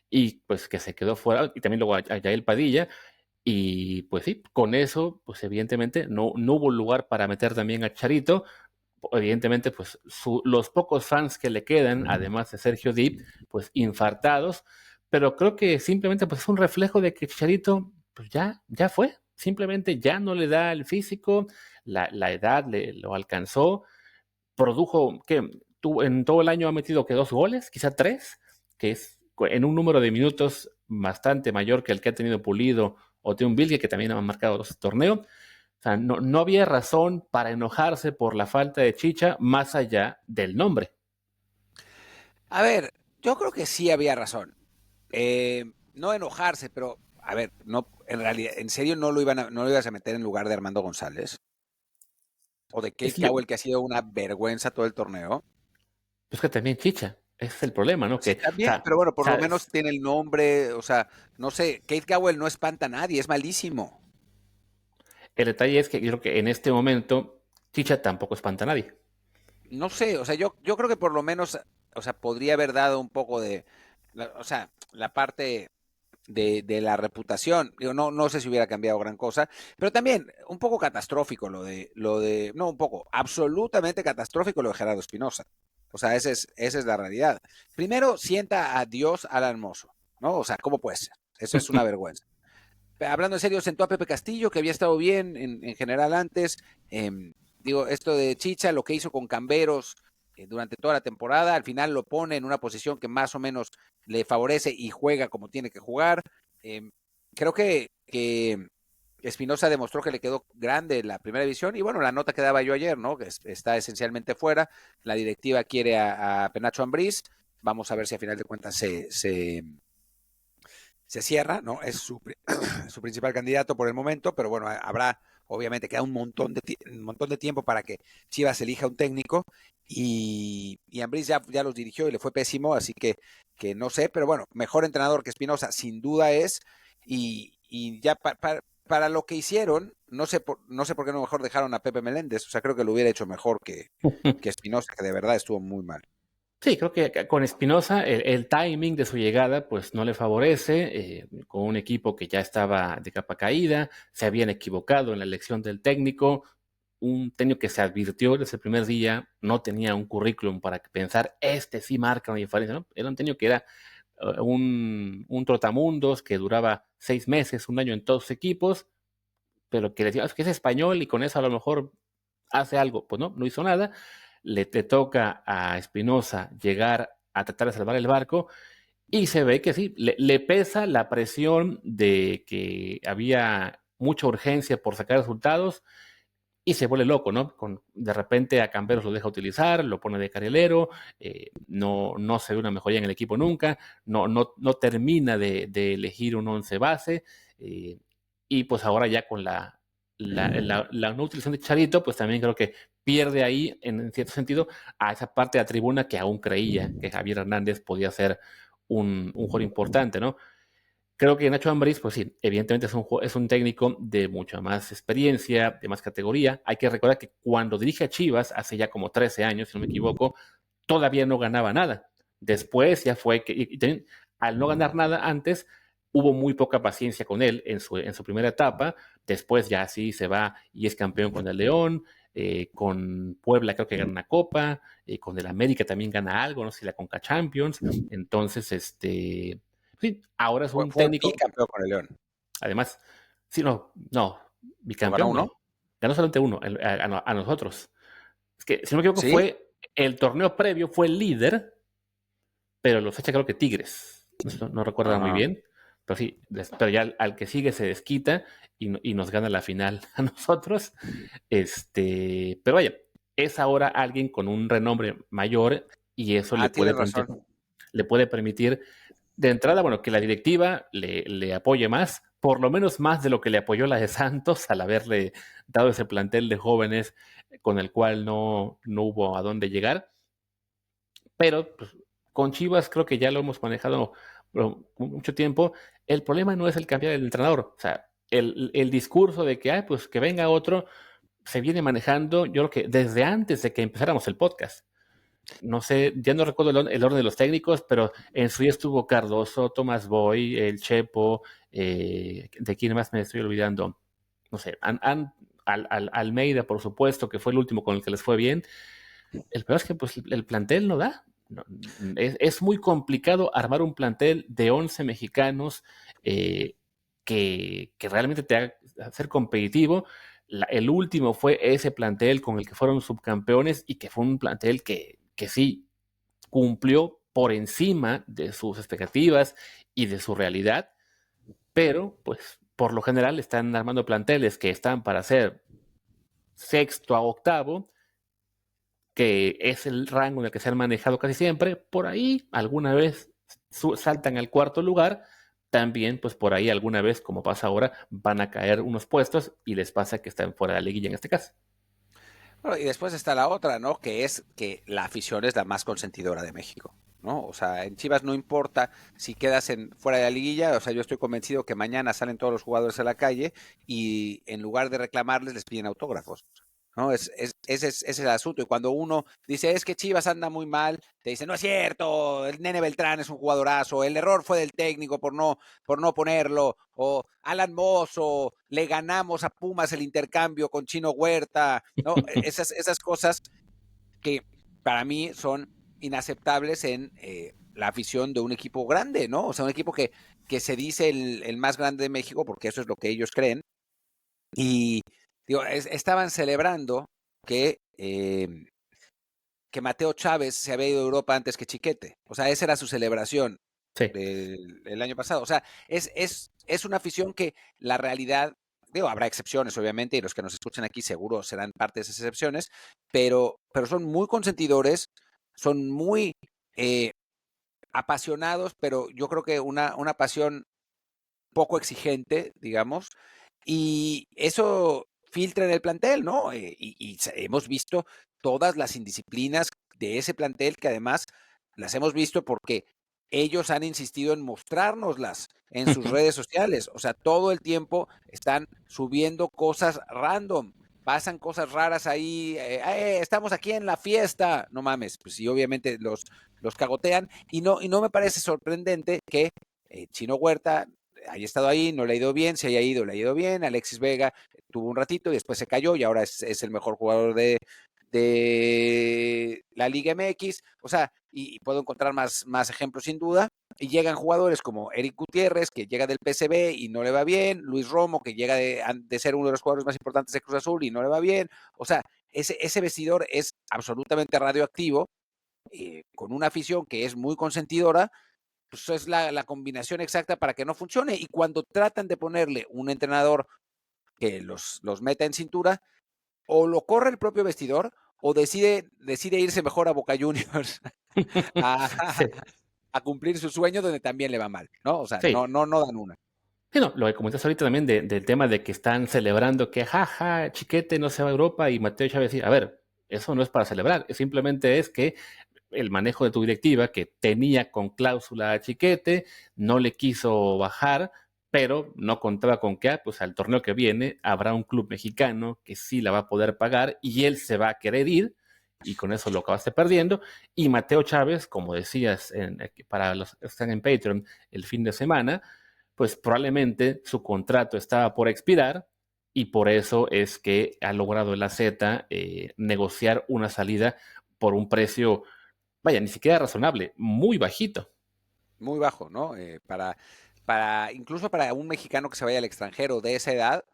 y pues que se quedó fuera, y también luego a Yael Padilla, y pues sí, con eso, pues evidentemente no hubo lugar para meter también a Charito. Evidentemente, pues los pocos fans que le quedan, además de Sergio Dip, pues infartados, pero creo que simplemente pues es un reflejo de que Chicharito pues ya fue, simplemente ya no le da el físico, la edad lo alcanzó, produjo, que en todo el año ha metido que 2 goles, quizá 3, que es en un número de minutos bastante mayor que el que ha tenido Pulido o Bilge, que también han marcado 2 torneos. O sea, no había razón para enojarse por la falta de Chicha más allá del nombre. A ver, yo creo que sí había razón. No enojarse, pero a ver, no, en realidad, en serio no lo ibas a meter en lugar de Armando González o de Es Kate que, yo, Cowell, que ha sido una vergüenza todo el torneo. es que también Chicha, ese es el problema, ¿no? Sí, Que, también, pero bueno, o por lo sea, menos tiene el nombre, o sea, no sé, Kate Cowell no espanta a nadie, es malísimo. el detalle es que yo creo que en este momento Chicha tampoco espanta a nadie. No sé, o sea, yo creo que por lo menos, o sea, podría haber dado un poco o sea, la parte de la reputación. Digo, no sé si hubiera cambiado gran cosa, pero también un poco catastrófico no un poco, absolutamente catastrófico lo de Gerardo Espinosa. O sea, esa es la realidad. Primero, sienta a Dios Alan Mozo, ¿no? O sea, ¿cómo puede ser? Eso es una vergüenza. Hablando en serio, sentó a Pepe Castillo, que había estado bien en general antes. Digo, esto de Chicha, lo que hizo con Camberos durante toda la temporada, al final lo pone en una posición que más o menos le favorece y juega como tiene que jugar. Eh, creo que Espinosa demostró que le quedó grande la primera división y bueno, la nota que daba yo ayer, ¿no? Que está esencialmente fuera. La directiva quiere a Penacho Ambriz. Vamos a ver si a final de cuentas se cierra, ¿no? Es su principal candidato por el momento, pero bueno, habrá, obviamente, queda un montón de tiempo para que Chivas elija un técnico y Ambriz ya los dirigió y le fue pésimo, así que no sé, pero bueno, mejor entrenador que Espinosa sin duda es y ya para lo que hicieron, no sé por qué no mejor dejaron a Pepe Meléndez, o sea, creo que lo hubiera hecho mejor que Espinosa, que de verdad estuvo muy mal. Sí, creo que con Espinosa el timing de su llegada pues no le favorece, con un equipo que ya estaba de capa caída, se habían equivocado en la elección del técnico, un técnico que se advirtió desde el primer día, no tenía un currículum para pensar, este sí marca una diferencia, ¿no? Era un técnico que era un trotamundos que duraba 6 meses, un año en todos sus equipos, pero que decía, "Ah, es que es español y con eso a lo mejor hace algo, pues no hizo nada. Le te toca a Espinosa llegar a tratar de salvar el barco y se ve que sí, le pesa la presión de que había mucha urgencia por sacar resultados y se vuelve loco, ¿no? De repente a Camberos lo deja utilizar, lo pone de carrilero, no se ve una mejoría en el equipo nunca, no termina de elegir un 11 base, eh, y pues ahora ya con la no utilización de Charito, pues también creo que pierde ahí, en cierto sentido, a esa parte de la tribuna que aún creía que Javier Hernández podía ser un jugador importante, ¿no? Creo que Nacho Ambriz, pues sí, evidentemente es un técnico de mucha más experiencia, de más categoría. Hay que recordar que cuando dirige a Chivas, hace ya como 13 años, si no me equivoco, todavía no ganaba nada. Después ya fue que, y también al no ganar nada antes, hubo muy poca paciencia con él en su primera etapa. Después ya sí se va y es campeón con el León, con Puebla creo que gana una copa, con el América también gana algo, no sé si la Conca Champions. Entonces, sí, ahora es un Fue técnico, bicampeón con el León. además, sí, no, ¿No ganó bicampeón uno? no, ganó solamente uno, a nosotros. Es que, si no me equivoco, Sí. fue el torneo previo, fue el líder, pero lo fecha creo que Tigres. No recuerda muy Ajá. bien, pero sí, pero ya al que sigue se desquita y nos gana la final a nosotros. Pero vaya, es ahora alguien con un renombre mayor y eso Tienes razón. le puede permitir de entrada, bueno, que la directiva le apoye más, por lo menos más de lo que le apoyó la de Santos al haberle dado ese plantel de jóvenes con el cual no hubo a dónde llegar. Pero pues, con Chivas creo que ya lo hemos manejado mucho tiempo. El problema no es el cambiar el entrenador. O sea, el discurso de que, pues que venga otro, se viene manejando, yo creo que desde antes de que empezáramos el podcast. No sé, ya no recuerdo el orden de los técnicos, pero en su día estuvo Cardoso, Tomás Boy, el Chepo, ¿de quién más me estoy olvidando? No sé, Almeida, por supuesto, que fue el último con el que les fue bien. El peor es que pues, el plantel no da. Es muy complicado armar un plantel de 11 mexicanos, que realmente te haga ser competitivo. El último fue ese plantel con el que fueron subcampeones y que fue un plantel que sí cumplió por encima de sus expectativas y de su realidad, pero pues por lo general están armando planteles que están para ser sexto a octavo, que es el rango en el que se han manejado casi siempre. Por ahí alguna vez saltan al cuarto lugar, también pues por ahí alguna vez, como pasa ahora, van a caer unos puestos y les pasa que están fuera de la liguilla en este caso. Bueno, y después está la otra, ¿no? Que es que la afición es la más consentidora de México, ¿no? O sea, en Chivas no importa si quedas fuera de la liguilla, o sea, yo estoy convencido que mañana salen todos los jugadores a la calle y en lugar de reclamarles les piden autógrafos, ¿no? Ese es el asunto. Y cuando uno dice, es que Chivas anda muy mal, te dicen, no es cierto, el Nene Beltrán es un jugadorazo, el error fue del técnico por no ponerlo, o Alan Mozo, le ganamos a Pumas el intercambio con Chino Huerta, ¿no? Esas cosas que para mí son inaceptables en la afición de un equipo grande, ¿no? O sea, un equipo que se dice el más grande de México, porque eso es lo que ellos creen, y digo, estaban celebrando que Mateo Chávez se había ido a Europa antes que Chiquete. O sea, esa era su celebración Sí. del año pasado. O sea, es una afición que la realidad, digo, habrá excepciones, obviamente, y los que nos escuchan aquí seguro serán parte de esas excepciones, pero son muy consentidores, son muy apasionados, pero yo creo que una pasión poco exigente, digamos, y eso filtra en el plantel, ¿no? Y hemos visto todas las indisciplinas de ese plantel que además las hemos visto porque ellos han insistido en mostrárnoslas en sus redes sociales. O sea, todo el tiempo están subiendo cosas random. Pasan cosas raras ahí, estamos aquí en la fiesta, no mames, pues sí, obviamente los cagotean y no me parece sorprendente que Chino Huerta haya estado ahí, no le ha ido bien, se haya ido, le ha ido bien, Alexis Vega tuvo un ratito y después se cayó y ahora es el mejor jugador de la Liga MX, o sea, y puedo encontrar más ejemplos sin duda, y llegan jugadores como Eric Gutiérrez, que llega del PSV y no le va bien, Luis Romo, que llega de ser uno de los jugadores más importantes de Cruz Azul y no le va bien, o sea, ese vestidor es absolutamente radioactivo, con una afición que es muy consentidora, pues es la combinación exacta para que no funcione. Y cuando tratan de ponerle un entrenador que los meta en cintura, o lo corre el propio vestidor, o decide irse mejor a Boca Juniors a, Sí, a cumplir su sueño, donde también le va mal, ¿no? O sea, sí. no dan una. Sí, no, lo que comentas ahorita también del tema de que están celebrando que jaja, Chiquete no se va a Europa y Mateo Chávez dice, a ver, eso no es para celebrar, simplemente es que el manejo de tu directiva, que tenía con cláusula a Chiquete, no le quiso bajar, pero no contaba con que, pues al torneo que viene habrá un club mexicano que sí la va a poder pagar y él se va a querer ir, y con eso lo acabaste perdiendo. Y Mateo Chávez, como decías, para los que están en Patreon el fin de semana, pues probablemente su contrato estaba por expirar y por eso es que ha logrado el AZ negociar una salida por un precio, vaya, ni siquiera razonable, muy bajito. Muy bajo, ¿no? Incluso para un mexicano que se vaya al extranjero de esa edad,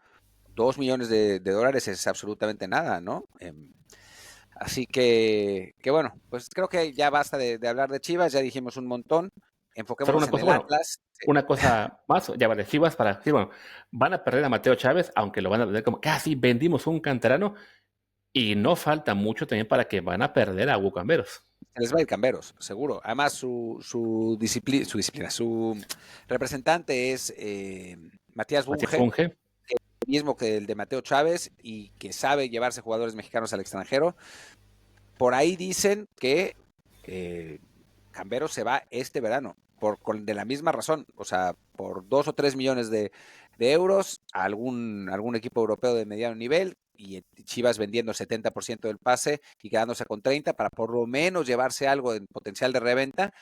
2 millones de dólares es absolutamente nada, ¿no? Así que bueno, pues creo que ya basta de hablar de Chivas, ya dijimos un montón, Solo enfoquémonos una en cosa, el bueno, Atlas. una cosa más, ya vale, Chivas para decir, bueno, van a perder a Mateo Chávez, aunque lo van a vender como casi vendimos un canterano, y no falta mucho también para que van a perder a Hugo Camberos. Se les va a ir Camberos, seguro. Además, su representante es Matías Matías Bunge, Funge, mismo que el de Mateo Chávez y que sabe llevarse jugadores mexicanos al extranjero. Por ahí dicen que Camberos se va este verano, de la misma razón, o sea, por 2 o 3 millones de euros a algún equipo europeo de mediano nivel, y Chivas vendiendo 70% del pase y quedándose con 30 para por lo menos llevarse algo en potencial de reventa.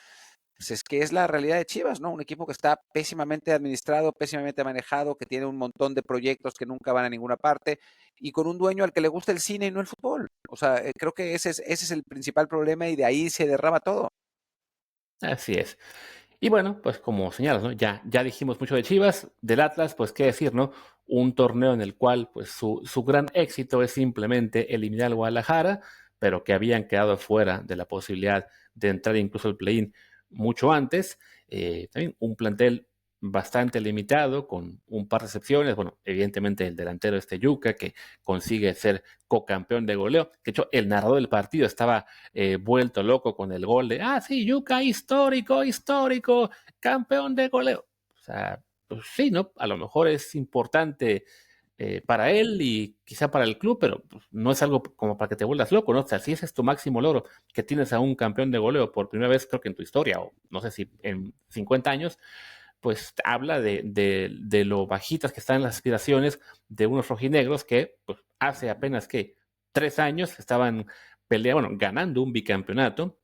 Pues es que es la realidad de Chivas, ¿no? Un equipo que está pésimamente administrado, pésimamente manejado, que tiene un montón de proyectos que nunca van a ninguna parte y con un dueño al que le gusta el cine y no el fútbol. O sea, creo que ese es el principal problema y de ahí se derrama todo. así es. Y bueno, pues como señalas, ¿no? Ya dijimos mucho de Chivas, del Atlas, pues qué decir, ¿no? Un torneo en el cual pues su gran éxito es simplemente eliminar al Guadalajara, pero que habían quedado fuera de la posibilidad de entrar incluso al play-in mucho antes. También un plantel bastante limitado, con un par de excepciones. Bueno, evidentemente el delantero Yuca, que consigue ser cocampeón de goleo. De hecho, el narrador del partido estaba vuelto loco con el gol de, sí, Yuca, histórico, histórico, campeón de goleo. O sea, pues sí, ¿no? A lo mejor es importante para él y quizá para el club, pero pues, no es algo como para que te vuelvas loco, ¿no? O sea, si ese es tu máximo logro, que tienes a un campeón de goleo por primera vez, creo que en tu historia, o no sé si en 50 años, pues habla de lo bajitas que están las aspiraciones de unos rojinegros que pues, hace apenas que 3 años estaban peleando, bueno, ganando un bicampeonato,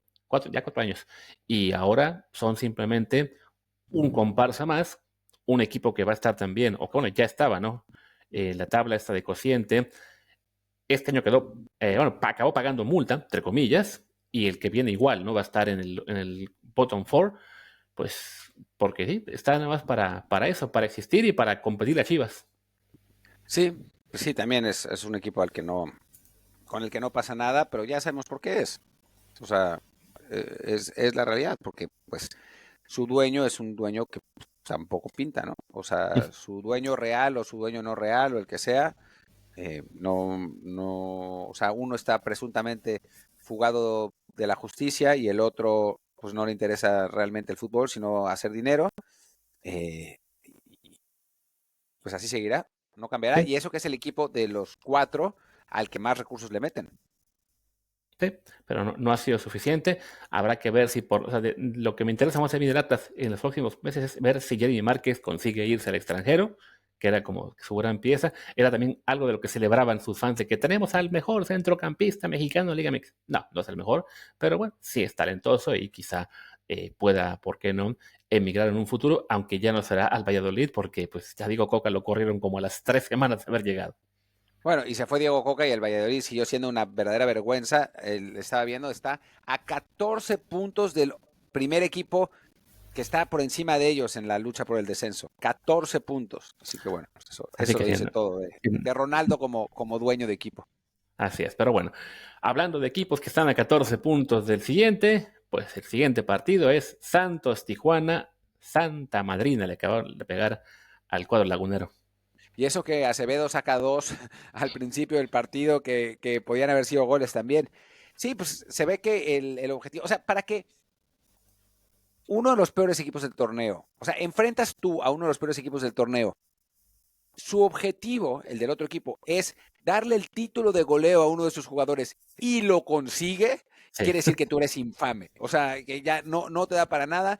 ya 4 años, y ahora son simplemente un comparsa más, un equipo que va a estar también, o que bueno, ya estaba, ¿no? La tabla esta de cociente, este año quedó, bueno, acabó pagando multa, entre comillas, y el que viene igual, ¿no? Va a estar en el bottom four, pues porque sí, está nada más para eso, para existir y para competir a Chivas. Sí, pues sí, también es un equipo con el que no pasa nada, pero ya sabemos por qué es. O sea, es la realidad, porque pues su dueño es un dueño que pues, tampoco pinta, ¿no? O sea, su dueño real o su dueño no real o el que sea, o sea, uno está presuntamente fugado de la justicia y el otro pues no le interesa realmente el fútbol, sino hacer dinero. Y pues así seguirá, no cambiará. Sí, Y eso que es el equipo de los cuatro al que más recursos le meten. sí, pero no ha sido suficiente. Habrá que ver si o sea, lo que me interesa más a mí del Atlas en los próximos meses es ver si Jeremy Márquez consigue irse al extranjero, que era como su gran pieza. Era también algo de lo que celebraban sus fans, de que tenemos al mejor centrocampista mexicano de Liga Mix. No, no es el mejor, pero bueno, sí es talentoso y quizá pueda, ¿por qué no?, emigrar en un futuro, aunque ya no será al Valladolid, porque pues ya digo, Coca lo corrieron como a las 3 semanas de haber llegado. Bueno, y se fue Diego Coca y el Valladolid siguió siendo una verdadera vergüenza. Estaba viendo, está a 14 puntos del primer equipo que está por encima de ellos en la lucha por el descenso. 14 puntos. Así que bueno, pues eso, Así eso que lo sí, dice todo de Ronaldo como dueño de equipo. Así es, pero bueno, hablando de equipos que están a 14 puntos del siguiente, pues el siguiente partido es Santos Tijuana, Santa Madrina, le acabaron de pegar al cuadro lagunero. Y eso que Acevedo saca dos al principio del partido que podían haber sido goles también. Sí, pues se ve que el objetivo, o sea, para que uno de los peores equipos del torneo, o sea, enfrentas tú a uno de los peores equipos del torneo, su objetivo, el del otro equipo, es darle el título de goleo a uno de sus jugadores y lo consigue, Sí. quiere decir que tú eres infame. O sea, que ya no te da para nada.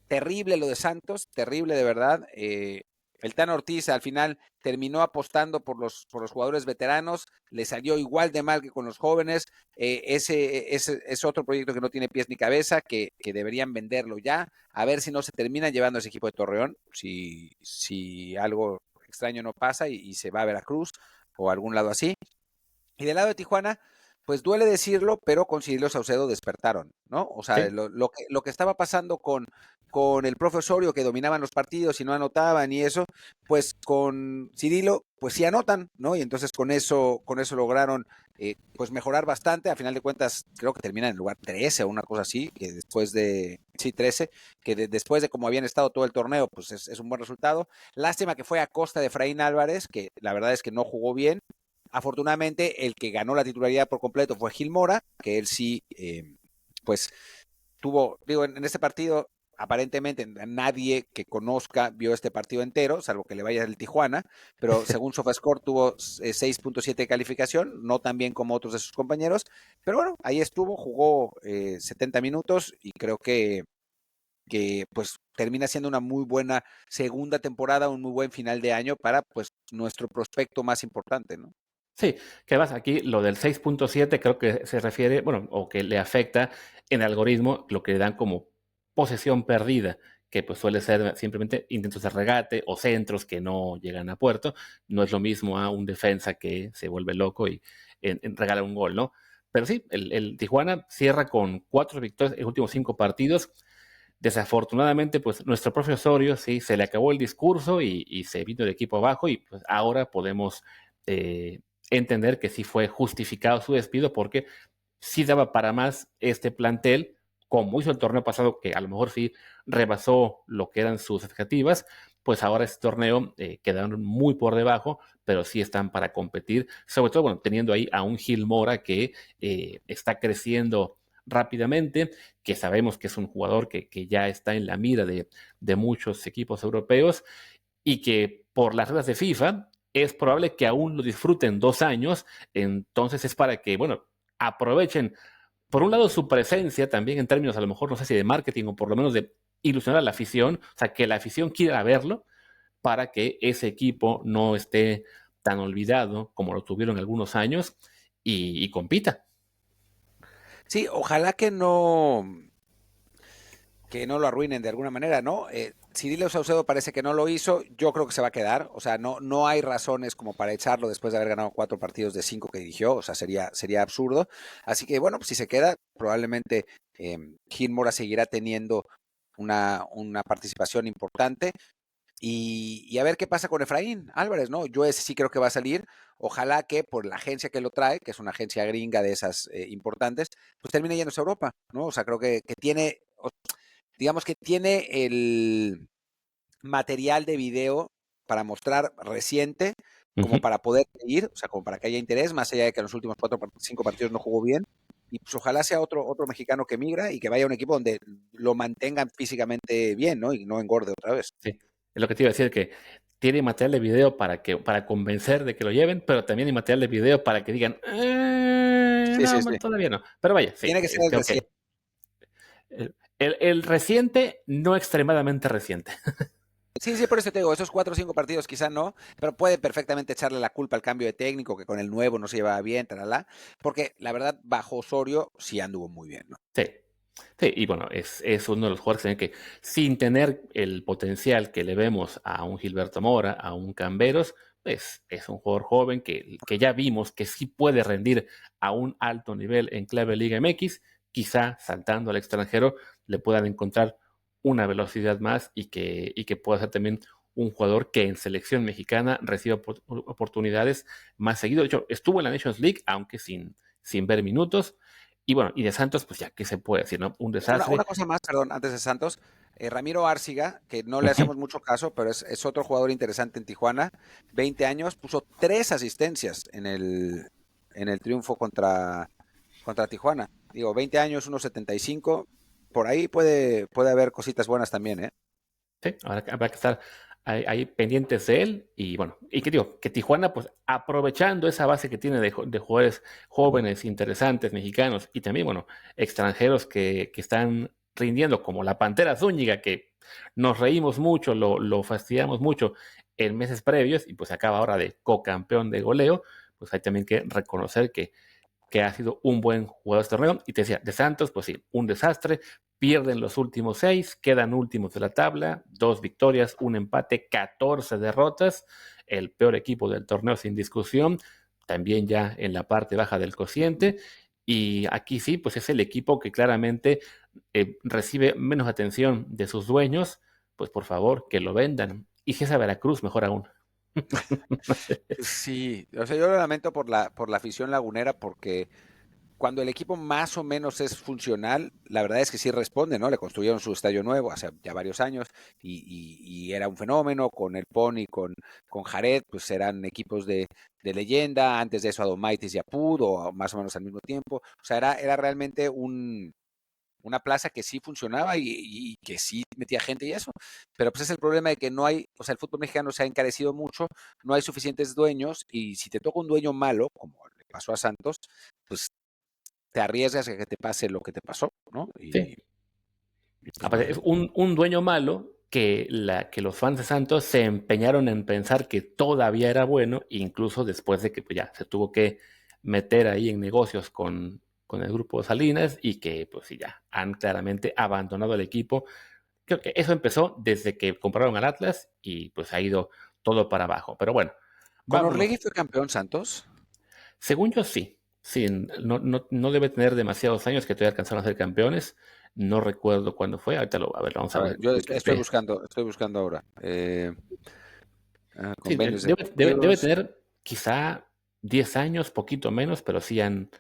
Terrible lo de Santos, terrible de verdad. El Tan Ortiz al final terminó apostando por los jugadores veteranos, le salió igual de mal que con los jóvenes. Ese es otro proyecto que no tiene pies ni cabeza, que deberían venderlo ya, a ver si no se termina llevando ese equipo de Torreón, si algo extraño no pasa y se va a Veracruz o a algún lado así. Y del lado de Tijuana, pues duele decirlo, pero con Cirilo Saucedo despertaron, ¿no? O sea, Sí. lo que estaba pasando con el profe Osorio, que dominaban los partidos y no anotaban y eso, pues con Cirilo, pues sí anotan, ¿no? Y entonces con eso lograron pues mejorar bastante. A final de cuentas, creo que terminan en el lugar 13 o una cosa así, que después de, sí, 13, después de como habían estado todo el torneo, pues es un buen resultado. Lástima que fue a costa de Efraín Álvarez, que la verdad es que no jugó bien. Afortunadamente, el que ganó la titularidad por completo fue Gil Mora, que él sí, pues tuvo, digo, en este partido, aparentemente nadie que conozca vio este partido entero, salvo que le vaya el Tijuana, pero según SofaScore tuvo 6.7 de calificación, no tan bien como otros de sus compañeros, pero bueno, ahí estuvo, jugó 70 minutos y creo que pues termina siendo una muy buena segunda temporada, un muy buen final de año para pues nuestro prospecto más importante, ¿no? Sí, que además aquí lo del 6.7 creo que se refiere, bueno, o que le afecta en el algoritmo lo que le dan como posesión perdida, que pues suele ser simplemente intentos de regate o centros que no llegan a puerto. No es lo mismo a un defensa que se vuelve loco y regala un gol, ¿no? Pero sí, el Tijuana cierra con 4 victorias en los últimos 5 partidos. Desafortunadamente, pues nuestro propio Osorio sí se le acabó el discurso y se vino el equipo abajo y pues ahora podemos entender que sí fue justificado su despido porque sí daba para más este plantel, como hizo el torneo pasado, que a lo mejor sí rebasó lo que eran sus expectativas, pues ahora este torneo quedaron muy por debajo, pero sí están para competir, sobre todo, bueno, teniendo ahí a un Gil Mora que está creciendo rápidamente, que sabemos que es un jugador que ya está en la mira de muchos equipos europeos y que por las reglas de FIFA es probable que aún lo disfruten 2 años, entonces es para que, bueno, aprovechen, por un lado, su presencia también en términos a lo mejor, no sé si de marketing o por lo menos de ilusionar a la afición, o sea, que la afición quiera verlo para que ese equipo no esté tan olvidado como lo tuvieron algunos años y compita. Sí, ojalá que no lo arruinen de alguna manera, ¿no? Cirilo Saucedo parece que no lo hizo, yo creo que se va a quedar, o sea, no hay razones como para echarlo después de haber ganado 4 partidos de 5 que dirigió, o sea, sería absurdo. Así que bueno, pues si se queda, probablemente Gil Mora seguirá teniendo una participación importante. Y a ver qué pasa con Efraín Álvarez, ¿no? Yo ese sí creo que va a salir. Ojalá que por la agencia que lo trae, que es una agencia gringa de esas importantes, pues termine yéndose a Europa, ¿no? O sea, creo que tiene, digamos que tiene el material de video para mostrar reciente, Uh como -huh. para poder ir, o sea, como para que haya interés, más allá de que en los últimos 5 partidos no jugó bien. Y pues ojalá sea otro mexicano que migra y que vaya a un equipo donde lo mantengan físicamente bien, ¿no? Y no engorde otra vez. Sí, es lo que te iba a decir, que tiene material de video para convencer de que lo lleven, pero también hay material de video para que digan, Sí, sí, no, sí. todavía no. Pero vaya, sí, Tiene que ser el creo reciente. que el reciente, no extremadamente reciente. Sí, sí, por eso te digo, esos 4 o 5 partidos quizá no, pero puede perfectamente echarle la culpa al cambio de técnico, que con el nuevo no se llevaba bien, talala, porque la verdad, bajo Osorio sí anduvo muy bien, ¿no? Sí, sí, y bueno, es uno de los jugadores que sin tener el potencial que le vemos a un Gilberto Mora, a un Camberos, pues es un jugador joven que ya vimos que sí puede rendir a un alto nivel en clave Liga MX, quizá saltando al extranjero le puedan encontrar una velocidad más y que pueda ser también un jugador que en selección mexicana recibe oportunidades más seguido. De hecho, estuvo en la Nations League, aunque sin ver minutos. Y bueno, y de Santos, pues ya, ¿qué se puede decir, no? Un desastre. Una cosa más, perdón, antes de Santos. Ramiro Árciga, que no le hacemos mucho caso, pero es otro jugador interesante en Tijuana. 20 años, puso 3 asistencias en el triunfo contra Tijuana. Digo, 20 años, 1.75. Por ahí puede haber cositas buenas también, ¿eh? Sí, habrá que estar ahí pendientes de él. Y bueno, y que digo, que Tijuana, pues aprovechando esa base que tiene de jugadores jóvenes, interesantes, mexicanos y también, bueno, extranjeros que están rindiendo, como la Pantera Zúñiga, que nos reímos mucho, lo fastidiamos mucho en meses previos y pues acaba ahora de co-campeón de goleo, pues hay también que reconocer que ha sido un buen jugador de este torneo. Y te decía, de Santos, pues sí, un desastre. Pierden los últimos 6, quedan últimos de la tabla, 2 victorias, un empate, 14 derrotas, el peor equipo del torneo sin discusión, también ya en la parte baja del cociente. Y aquí sí, pues es el equipo que claramente recibe menos atención de sus dueños, pues por favor, que lo vendan. Y si es a Veracruz, mejor aún. Sí, o sea, yo lo lamento por la afición lagunera, porque cuando el equipo más o menos es funcional, la verdad es que sí responde, ¿no? Le construyeron su estadio nuevo hace ya varios años y era un fenómeno con el Pony, con Jared, pues eran equipos de leyenda. Antes de eso, Adomaitis y Apud, o más o menos al mismo tiempo. O sea, era realmente una plaza que sí funcionaba y que sí metía gente y eso. Pero pues es el problema de que no hay, o sea, el fútbol mexicano se ha encarecido mucho, no hay suficientes dueños, y si te toca un dueño malo, como le pasó a Santos, pues te arriesgas a que te pase lo que te pasó, ¿no? Sí. Y pues Aparte, bueno. es un dueño malo que los fans de Santos se empeñaron en pensar que todavía era bueno, incluso después de que pues, ya se tuvo que meter ahí en negocios con el grupo Salinas y que pues sí, ya han claramente abandonado el equipo. Creo que eso empezó desde que compraron al Atlas y pues ha ido todo para abajo. Pero bueno, ¿Con vámonos. Orlegui fue campeón Santos? Según yo sí, sí, no debe tener demasiados años que todavía alcanzaron a ser campeones. No recuerdo cuándo fue. Ahorita a ver, vamos a A ver, ver. yo Wikipedia. estoy buscando ahora. Sí, Convenios debe deportivos. tener quizá 10 años, poquito menos, pero sí han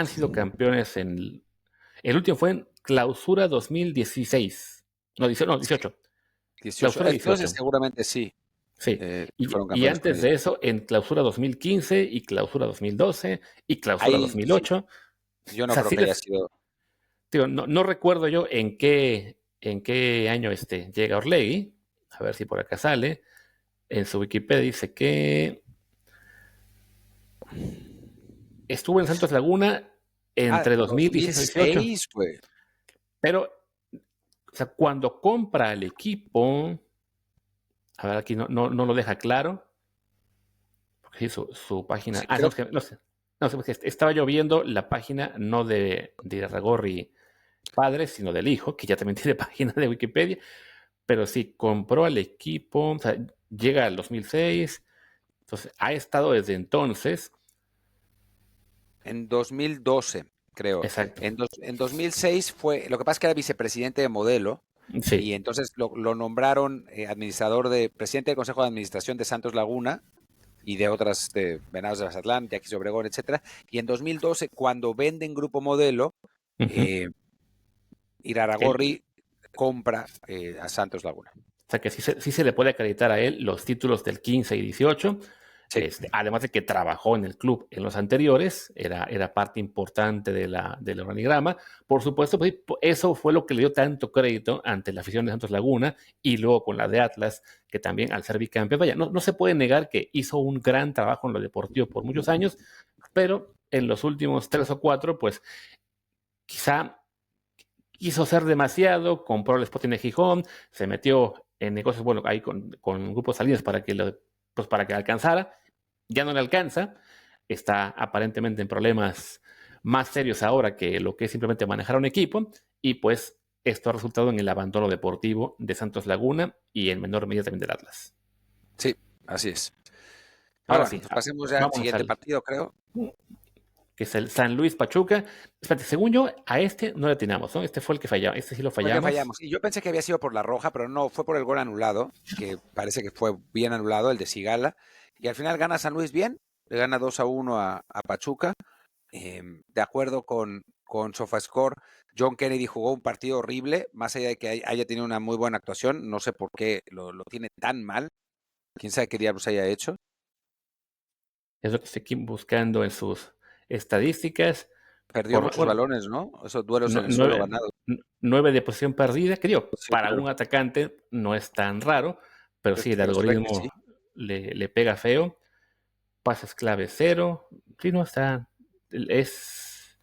sido campeones el último fue en Clausura 2016. No, 18, no, Sí, 18. 18. Clausura Entonces 18. seguramente sí, Sí. fueron Y campeones con antes ellos. de eso, en Clausura 2015 y Clausura 2012 y Clausura Ahí sí, 2008. yo O no sea, creo sí que haya les sido. digo, no recuerdo yo en qué año llega Orlegui. A ver si por acá sale. En su Wikipedia dice que estuvo en Santos Laguna entre 2016 y 2018, 2006, güey. pero o sea, cuando compra el equipo, a ver, aquí no lo deja claro, porque sí, su página, Sí, no, creo. no sé, porque estaba yo viendo la página no de Ragorri padre, sino del hijo, que ya también tiene página de Wikipedia, pero sí, compró al equipo, o sea, llega al 2006, entonces ha estado desde entonces, En 2012, creo. exacto, En 2006 fue, lo que pasa es que era vicepresidente de Modelo, y sí, entonces lo nombraron presidente del Consejo de Administración de Santos Laguna y de otras, de Venados de Mazatlán, Yaquis de Obregón, etcétera. Y en 2012, cuando venden Grupo Modelo, uh-huh. eh, Iraragorri compra a Santos Laguna. O sea que sí se le puede acreditar a él los títulos del 15 y 18. Sí. Además de que trabajó en el club en los anteriores, era parte importante del organigrama. Por supuesto, pues, eso fue lo que le dio tanto crédito ante la afición de Santos Laguna y luego con la de Atlas, que también al ser bicampeón, vaya, no se puede negar que hizo un gran trabajo en lo deportivo por muchos años, pero en los últimos 3 o 4, pues quizá quiso ser demasiado, compró el Sporting de Gijón, se metió en negocios, bueno, ahí con grupos salidos pues para que alcanzara, ya no le alcanza, está aparentemente en problemas más serios ahora que lo que es simplemente manejar un equipo, y pues esto ha resultado en el abandono deportivo de Santos Laguna y en menor medida también del Atlas. Sí, así es. Pero Ahora bueno, sí, pues pasemos ya al vámonos siguiente partido, creo. que es el San Luis Pachuca. Espérate, según yo, a este no le atinamos, ¿no? Este fue el que fallamos, este sí lo Fue el que fallamos. fallamos. Y yo pensé que había sido por la roja, pero no, fue por el gol anulado, que parece que fue bien anulado, el de Sigala. Y al final gana San Luis bien, le gana 2-1 a Pachuca. De acuerdo con SofaScore, John Kennedy jugó un partido horrible, más allá de que haya tenido una muy buena actuación. No sé por qué lo tiene tan mal. Quién sabe qué diablos haya hecho. Es lo que estoy aquí buscando en sus estadísticas. Perdió muchos Bueno, balones, ¿no? Esos duelos en el suelo nueve, ganados. 9 de posición perdida, que digo, Sí, para claro. un atacante no es tan raro, pero sí, el Pero se ve que sí. algoritmo le pega feo. Pases clave 0. Sí, no está. Es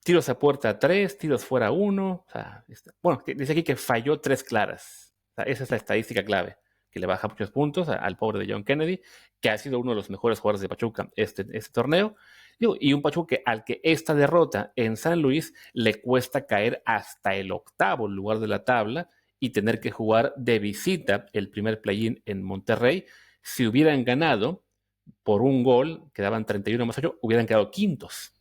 tiros a puerta 3, tiros fuera 1. O sea, bueno, dice aquí que falló 3 claras. O sea, esa es la estadística clave, que le baja muchos puntos al pobre de John Kennedy, que ha sido uno de los mejores jugadores de Pachuca este torneo. Y un Pachuca al que esta derrota en San Luis le cuesta caer hasta el 8º lugar de la tabla y tener que jugar de visita el primer play-in en Monterrey. Si hubieran ganado por un gol, quedaban 31-8, hubieran quedado quintos.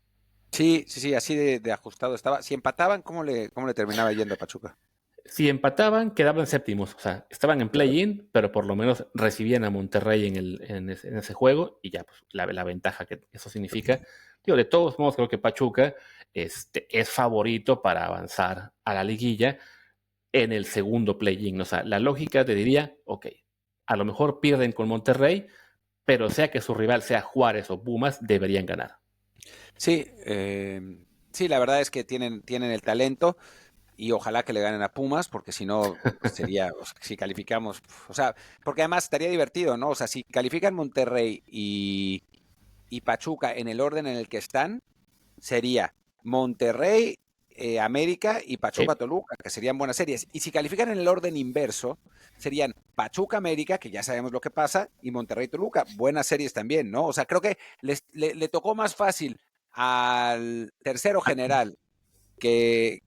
Sí, sí, sí, así de ajustado estaba. Si empataban, ¿cómo le terminaba yendo a Pachuca? Si empataban, quedaban séptimos. O sea, estaban en Claro. play-in, pero por lo menos recibían a Monterrey en ese juego y ya, pues, la ventaja que eso significa. Digo, de todos modos, creo que Pachuca es favorito para avanzar a la liguilla en el segundo play-in. O sea, la lógica te diría, ok, a lo mejor pierden con Monterrey, pero sea que su rival sea Juárez o Pumas, deberían ganar. Sí, sí, la verdad es que tienen el talento y ojalá que le ganen a Pumas, porque si no, pues sería, o sea, si calificamos, o sea, porque además estaría divertido, ¿no? O sea, si califican Monterrey y Pachuca en el orden en el que están, sería Monterrey, América y Sí, Pachuca Toluca, que serían buenas series. Y si califican en el orden inverso, serían Pachuca América, que ya sabemos lo que pasa, y Monterrey Toluca, buenas series también, ¿no? O sea, creo que le tocó más fácil al tercero general que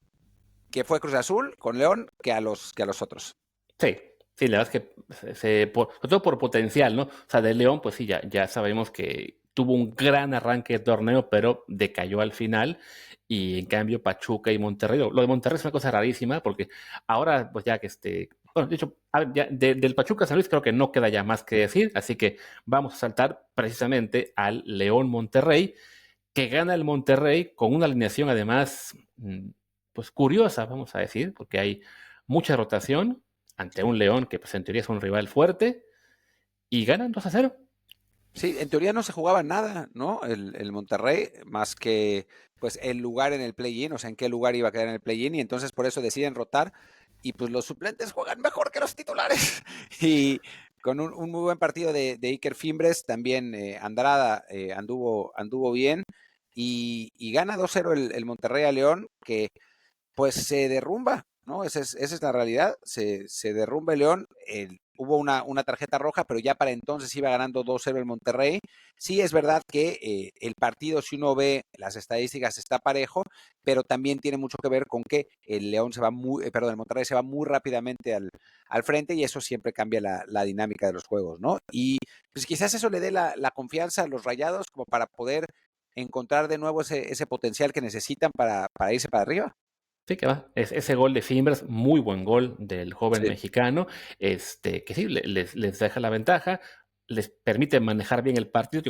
fue Cruz Azul con León que a los otros. sí, sí, la verdad es que sobre todo por potencial, ¿no? O sea, de León, pues sí, ya sabemos que tuvo un gran arranque de torneo, pero decayó al final. Y en cambio, Pachuca y Monterrey, lo de Monterrey es una cosa rarísima, porque ahora, pues ya que bueno, de hecho, a ver, ya del Pachuca San Luis creo que no queda ya más que decir, así que vamos a saltar precisamente al León Monterrey, que gana el Monterrey con una alineación además, pues curiosa, vamos a decir, porque hay mucha rotación ante un León que pues en teoría es un rival fuerte y ganan 2-0. Sí, en teoría no se jugaba nada, ¿no? El Monterrey, más que pues el lugar en el play-in, o sea, en qué lugar iba a quedar en el play-in, y entonces por eso deciden rotar, y pues los suplentes juegan mejor que los titulares. Y con un muy buen partido de Iker Fimbres, también Andrada anduvo bien, y gana 2-0 el Monterrey a León, que pues se derrumba, ¿no? Esa es la realidad, se derrumba el León, hubo una tarjeta roja, pero ya para entonces iba ganando 2-0 el Monterrey. Sí es verdad que el partido, si uno ve las estadísticas, está parejo, pero también tiene mucho que ver con que el León se va el Monterrey se va muy rápidamente al frente y eso siempre cambia la dinámica de los juegos, ¿no? Y pues quizás eso le dé la confianza a los Rayados como para poder encontrar de nuevo ese potencial que necesitan para irse para arriba. Sí, que va. Ese gol de Fimbres, muy buen gol del joven Sí. mexicano, que sí, les deja la ventaja, les permite manejar bien el partido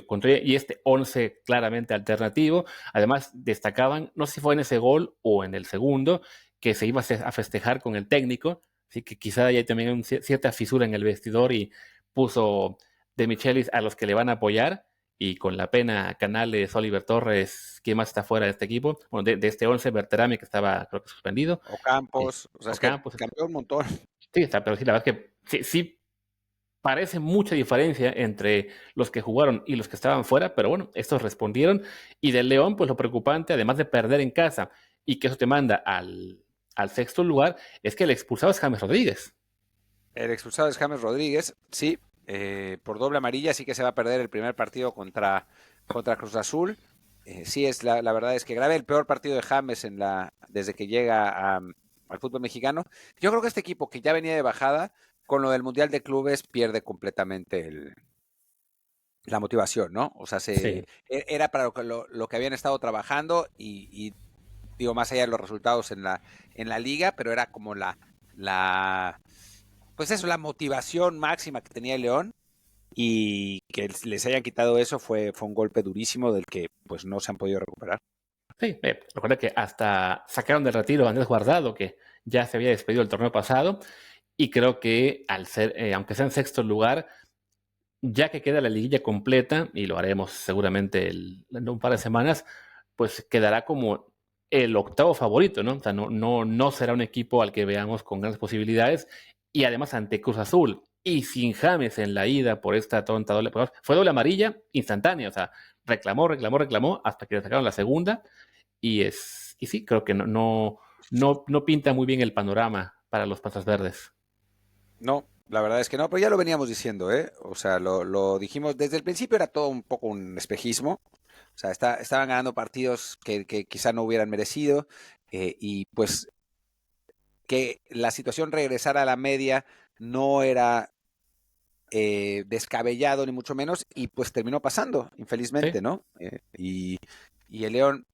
y este 11 claramente alternativo. Además, destacaban, no sé si fue en ese gol o en el segundo, que se iba a festejar con el técnico, así que quizá hay también cierta fisura en el vestidor y puso de Michelis a los que le van a apoyar y con la pena Canales, Oliver Torres, ¿quién más está fuera de este equipo? Bueno, de este 11, Berterame, que estaba, creo que suspendido, Ocampos, o sea, es que Ocampos, cambió un montón. sí, está, pero sí, la verdad es que sí parece mucha diferencia entre los que jugaron y los que estaban fuera, pero bueno, estos respondieron. Y del León, pues lo preocupante, además de perder en casa y que eso te manda al sexto lugar, es que el expulsado es James Rodríguez. El expulsado es James Rodríguez, sí, por doble amarilla, sí que se va a perder el primer partido contra Cruz Azul. Sí, la verdad es que grave el peor partido de James desde que llega al fútbol mexicano. Yo creo que este equipo que ya venía de bajada, con lo del Mundial de Clubes, pierde completamente la motivación, ¿no? O sea, Sí, era para lo que habían estado trabajando y digo, más allá de los resultados en la liga, pero era como la, pues eso, la motivación máxima que tenía el León y que les hayan quitado eso fue un golpe durísimo del que pues no se han podido recuperar. sí. Recuerda que hasta sacaron del retiro a Andrés Guardado, que ya se había despedido el torneo pasado, y creo que al ser, aunque sea en sexto lugar, ya que queda la liguilla completa, y lo haremos seguramente en un par de semanas, pues quedará como el octavo favorito, ¿no? O sea, no será un equipo al que veamos con grandes posibilidades, y además ante Cruz Azul, y sin James en la ida por esta tonta doble, fue doble amarilla instantánea, o sea, reclamó, hasta que le sacaron la segunda, y sí, creo que no pinta muy bien el panorama para los Panzas Verdes. No, la verdad es que no, pero ya lo veníamos diciendo, ¿eh? O sea, lo dijimos desde el principio, era todo un poco un espejismo. O sea, estaban ganando partidos que quizá no hubieran merecido y pues que la situación regresara a la media no era descabellado ni mucho menos y pues terminó pasando, infelizmente, Sí, ¿no? Y el León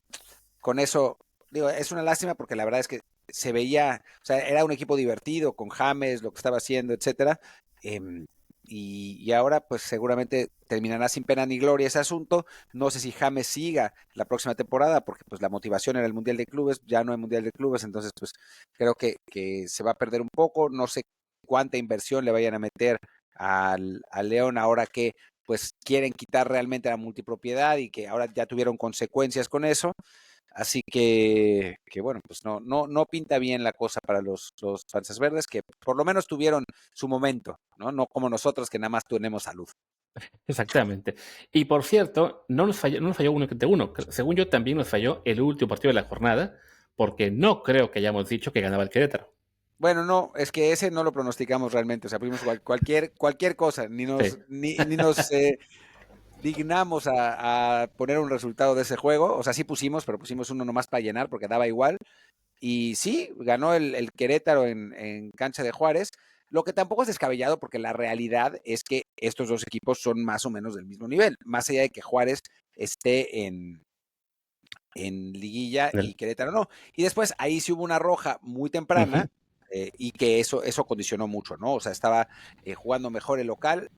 con eso, digo, es una lástima porque la verdad es que se veía, o sea, era un equipo divertido con James, lo que estaba haciendo, etcétera. Eh, y ahora, pues seguramente terminará sin pena ni gloria ese asunto. No sé si James siga la próxima temporada, porque pues la motivación era el Mundial de Clubes, ya no hay Mundial de Clubes, entonces pues creo que se va a perder un poco. No sé cuánta inversión le vayan a meter al León ahora que pues quieren quitar realmente la multipropiedad y que ahora ya tuvieron consecuencias con eso. Así que bueno, pues no pinta bien la cosa para los Panzas Verdes, que por lo menos tuvieron su momento, ¿no? No como nosotros que nada más tenemos salud. exactamente. Y por cierto, no nos falló uno de uno. Según yo, también nos falló el último partido de la jornada, porque no creo que hayamos dicho que ganaba el Querétaro. Bueno, no, es que ese no lo pronosticamos realmente, o sea, fuimos cualquier cosa, Sí, ni nos dignamos a poner un resultado de ese juego, o sea, sí pusimos, pero pusimos uno nomás para llenar porque daba igual. Y sí, ganó el Querétaro en cancha de Juárez, lo que tampoco es descabellado porque la realidad es que estos dos equipos son más o menos del mismo nivel, más allá de que Juárez esté en liguilla en y Querétaro no. Y después ahí sí hubo una roja muy ujú. temprana y que eso condicionó mucho, ¿no? O sea, estaba jugando mejor el local,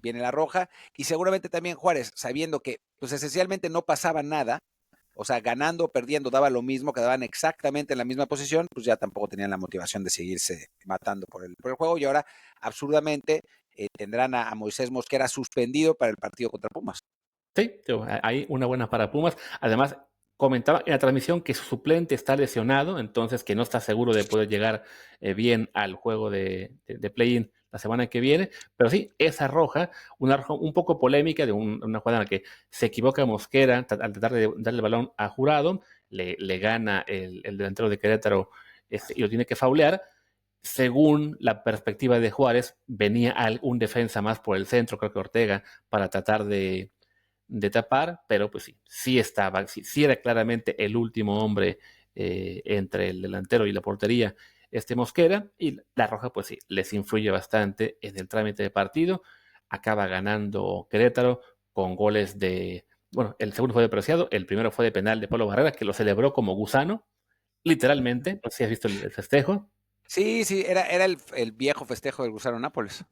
viene la roja y seguramente también Juárez, sabiendo que pues esencialmente no pasaba nada, o sea, ganando o perdiendo daba lo mismo, quedaban exactamente en la misma posición, pues ya tampoco tenían la motivación de seguirse matando por el juego. Y ahora, absurdamente, tendrán a Moisés Mosquera suspendido para el partido contra Pumas. Sí, digo, hay una buena para Pumas. Además, comentaba en la transmisión que su suplente está lesionado, entonces que no está seguro de poder llegar bien al juego de play-in la semana que viene. Pero sí, esa roja, una roja un poco polémica de una jugada en la que se equivoca Mosquera al tratar de darle el balón a Jurado, le gana el delantero de Querétaro y lo tiene que faulear. Según la perspectiva de Juárez, venía un defensa más por el centro, creo que Ortega, para tratar de tapar, pero pues sí estaba, sí era claramente el último hombre entre el delantero y la portería, este Mosquera, y la roja pues sí, les influye bastante en el trámite de partido, acaba ganando Querétaro con goles bueno, el segundo fue de Preciado, el primero fue de penal de Pablo Barrera, que lo celebró como gusano, literalmente, no sé si has visto el festejo, Sí, sí, era el viejo festejo del Gusano Nápoles.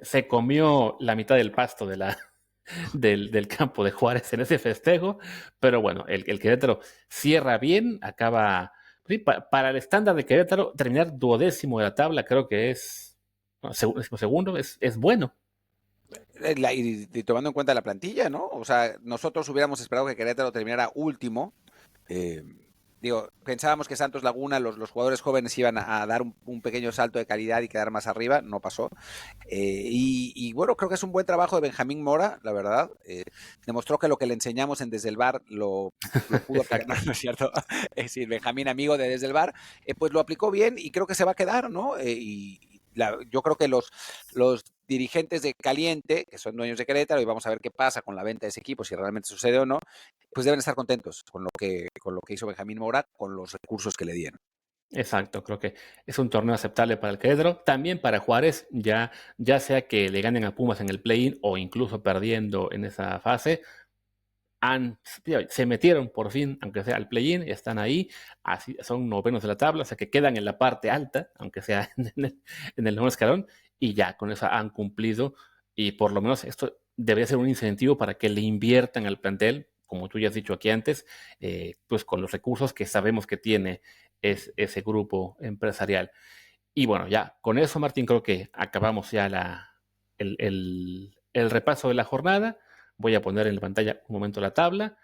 se comió la mitad del pasto del campo de Juárez en ese festejo, pero bueno, el Querétaro cierra bien, acaba, sí, para el estándar de Querétaro, terminar duodécimo de la tabla creo que es, no, segundo, es bueno. Y tomando en cuenta la plantilla, ¿no? O sea, nosotros hubiéramos esperado que Querétaro terminara último. Eh, digo, pensábamos que Santos Laguna, los jugadores jóvenes iban a dar un pequeño salto de calidad y quedar más arriba, no pasó. Y bueno, creo que es un buen trabajo de Benjamín Mora, la verdad. Demostró que lo que le enseñamos en Desde el Bar lo pudo aplicar, no, Exacto. no es cierto. Es decir, Benjamín, amigo de Desde el Bar, pues lo aplicó bien y creo que se va a quedar, ¿no? Yo creo que los dirigentes de Caliente, que son dueños de Querétaro, y vamos a ver qué pasa con la venta de ese equipo, si realmente sucede o no, pues deben estar contentos con lo que hizo Benjamín Mora, con los recursos que le dieron. Exacto, creo que es un torneo aceptable para el Querétaro. También para Juárez, ya sea que le ganen a Pumas en el play-in o incluso perdiendo en esa fase, se metieron por fin, aunque sea al play-in, están ahí, así, son novenos de la tabla, o sea que quedan en la parte alta, aunque sea en el noveno escalón, y ya con eso han cumplido, y por lo menos esto debería ser un incentivo para que le inviertan al plantel, como tú ya has dicho aquí antes, pues con los recursos que sabemos que tiene ese grupo empresarial. Y bueno, ya con eso, Martín, creo que acabamos ya el repaso de la jornada. Voy a poner en la pantalla un momento la tabla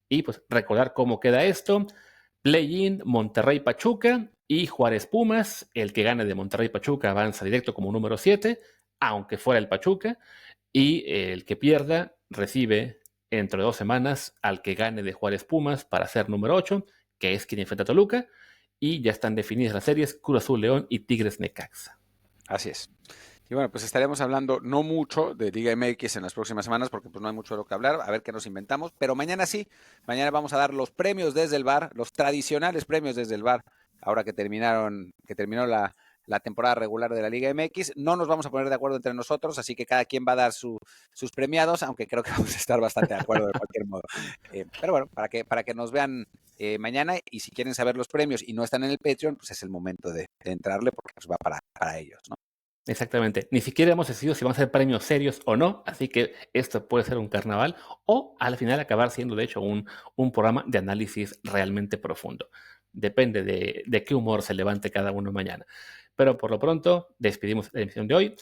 y pues recordar cómo queda esto. Play-in, Monterrey Pachuca y Juárez Pumas. El que gane de Monterrey Pachuca avanza directo como número 7, aunque fuera el Pachuca. Y el que pierda recibe entre 2 semanas al que gane de Juárez Pumas para ser número 8, que es quien enfrenta a Toluca. Y ya están definidas las series Cruz Azul León y Tigres Necaxa. Así es. Y bueno, pues estaremos hablando no mucho de Liga MX en las próximas semanas porque pues no hay mucho de lo que hablar, a ver qué nos inventamos, pero mañana sí, mañana vamos a dar los premios desde el bar, los tradicionales premios desde el bar, ahora que terminó la temporada regular de la Liga MX. No nos vamos a poner de acuerdo entre nosotros, así que cada quien va a dar sus premiados, aunque creo que vamos a estar bastante de acuerdo de cualquier modo. Pero bueno, para que nos vean mañana, y si quieren saber los premios y no están en el Patreon, pues es el momento de entrarle porque pues va para ellos, ¿no? Exactamente. Ni siquiera hemos decidido si van a ser premios serios o no, así que esto puede ser un carnaval o al final acabar siendo de hecho un programa de análisis realmente profundo. Depende de qué humor se levante cada uno mañana. Pero por lo pronto, despedimos la emisión de hoy.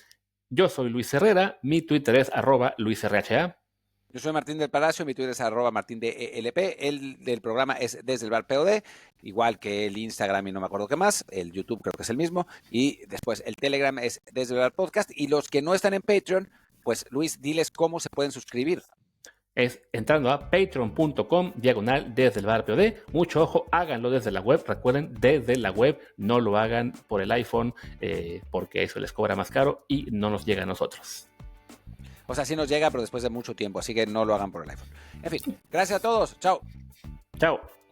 Yo soy Luis Herrera, mi Twitter es @LuisRHA. Yo soy Martín del Palacio, mi Twitter es @MartinDelp, el del programa es Desde el Bar POD, igual que el Instagram y no me acuerdo qué más, el YouTube creo que es el mismo, y después el Telegram es Desde el Bar Podcast, y los que no están en Patreon, pues Luis, diles cómo se pueden suscribir. Es entrando a patreon.com/, desde el bar POD. Mucho ojo, háganlo desde la web. Recuerden, desde la web, no lo hagan por el iPhone, porque eso les cobra más caro y no nos llega a nosotros. O sea, sí nos llega, pero después de mucho tiempo, así que no lo hagan por el iPhone. En fin, gracias a todos. Chao. Chao.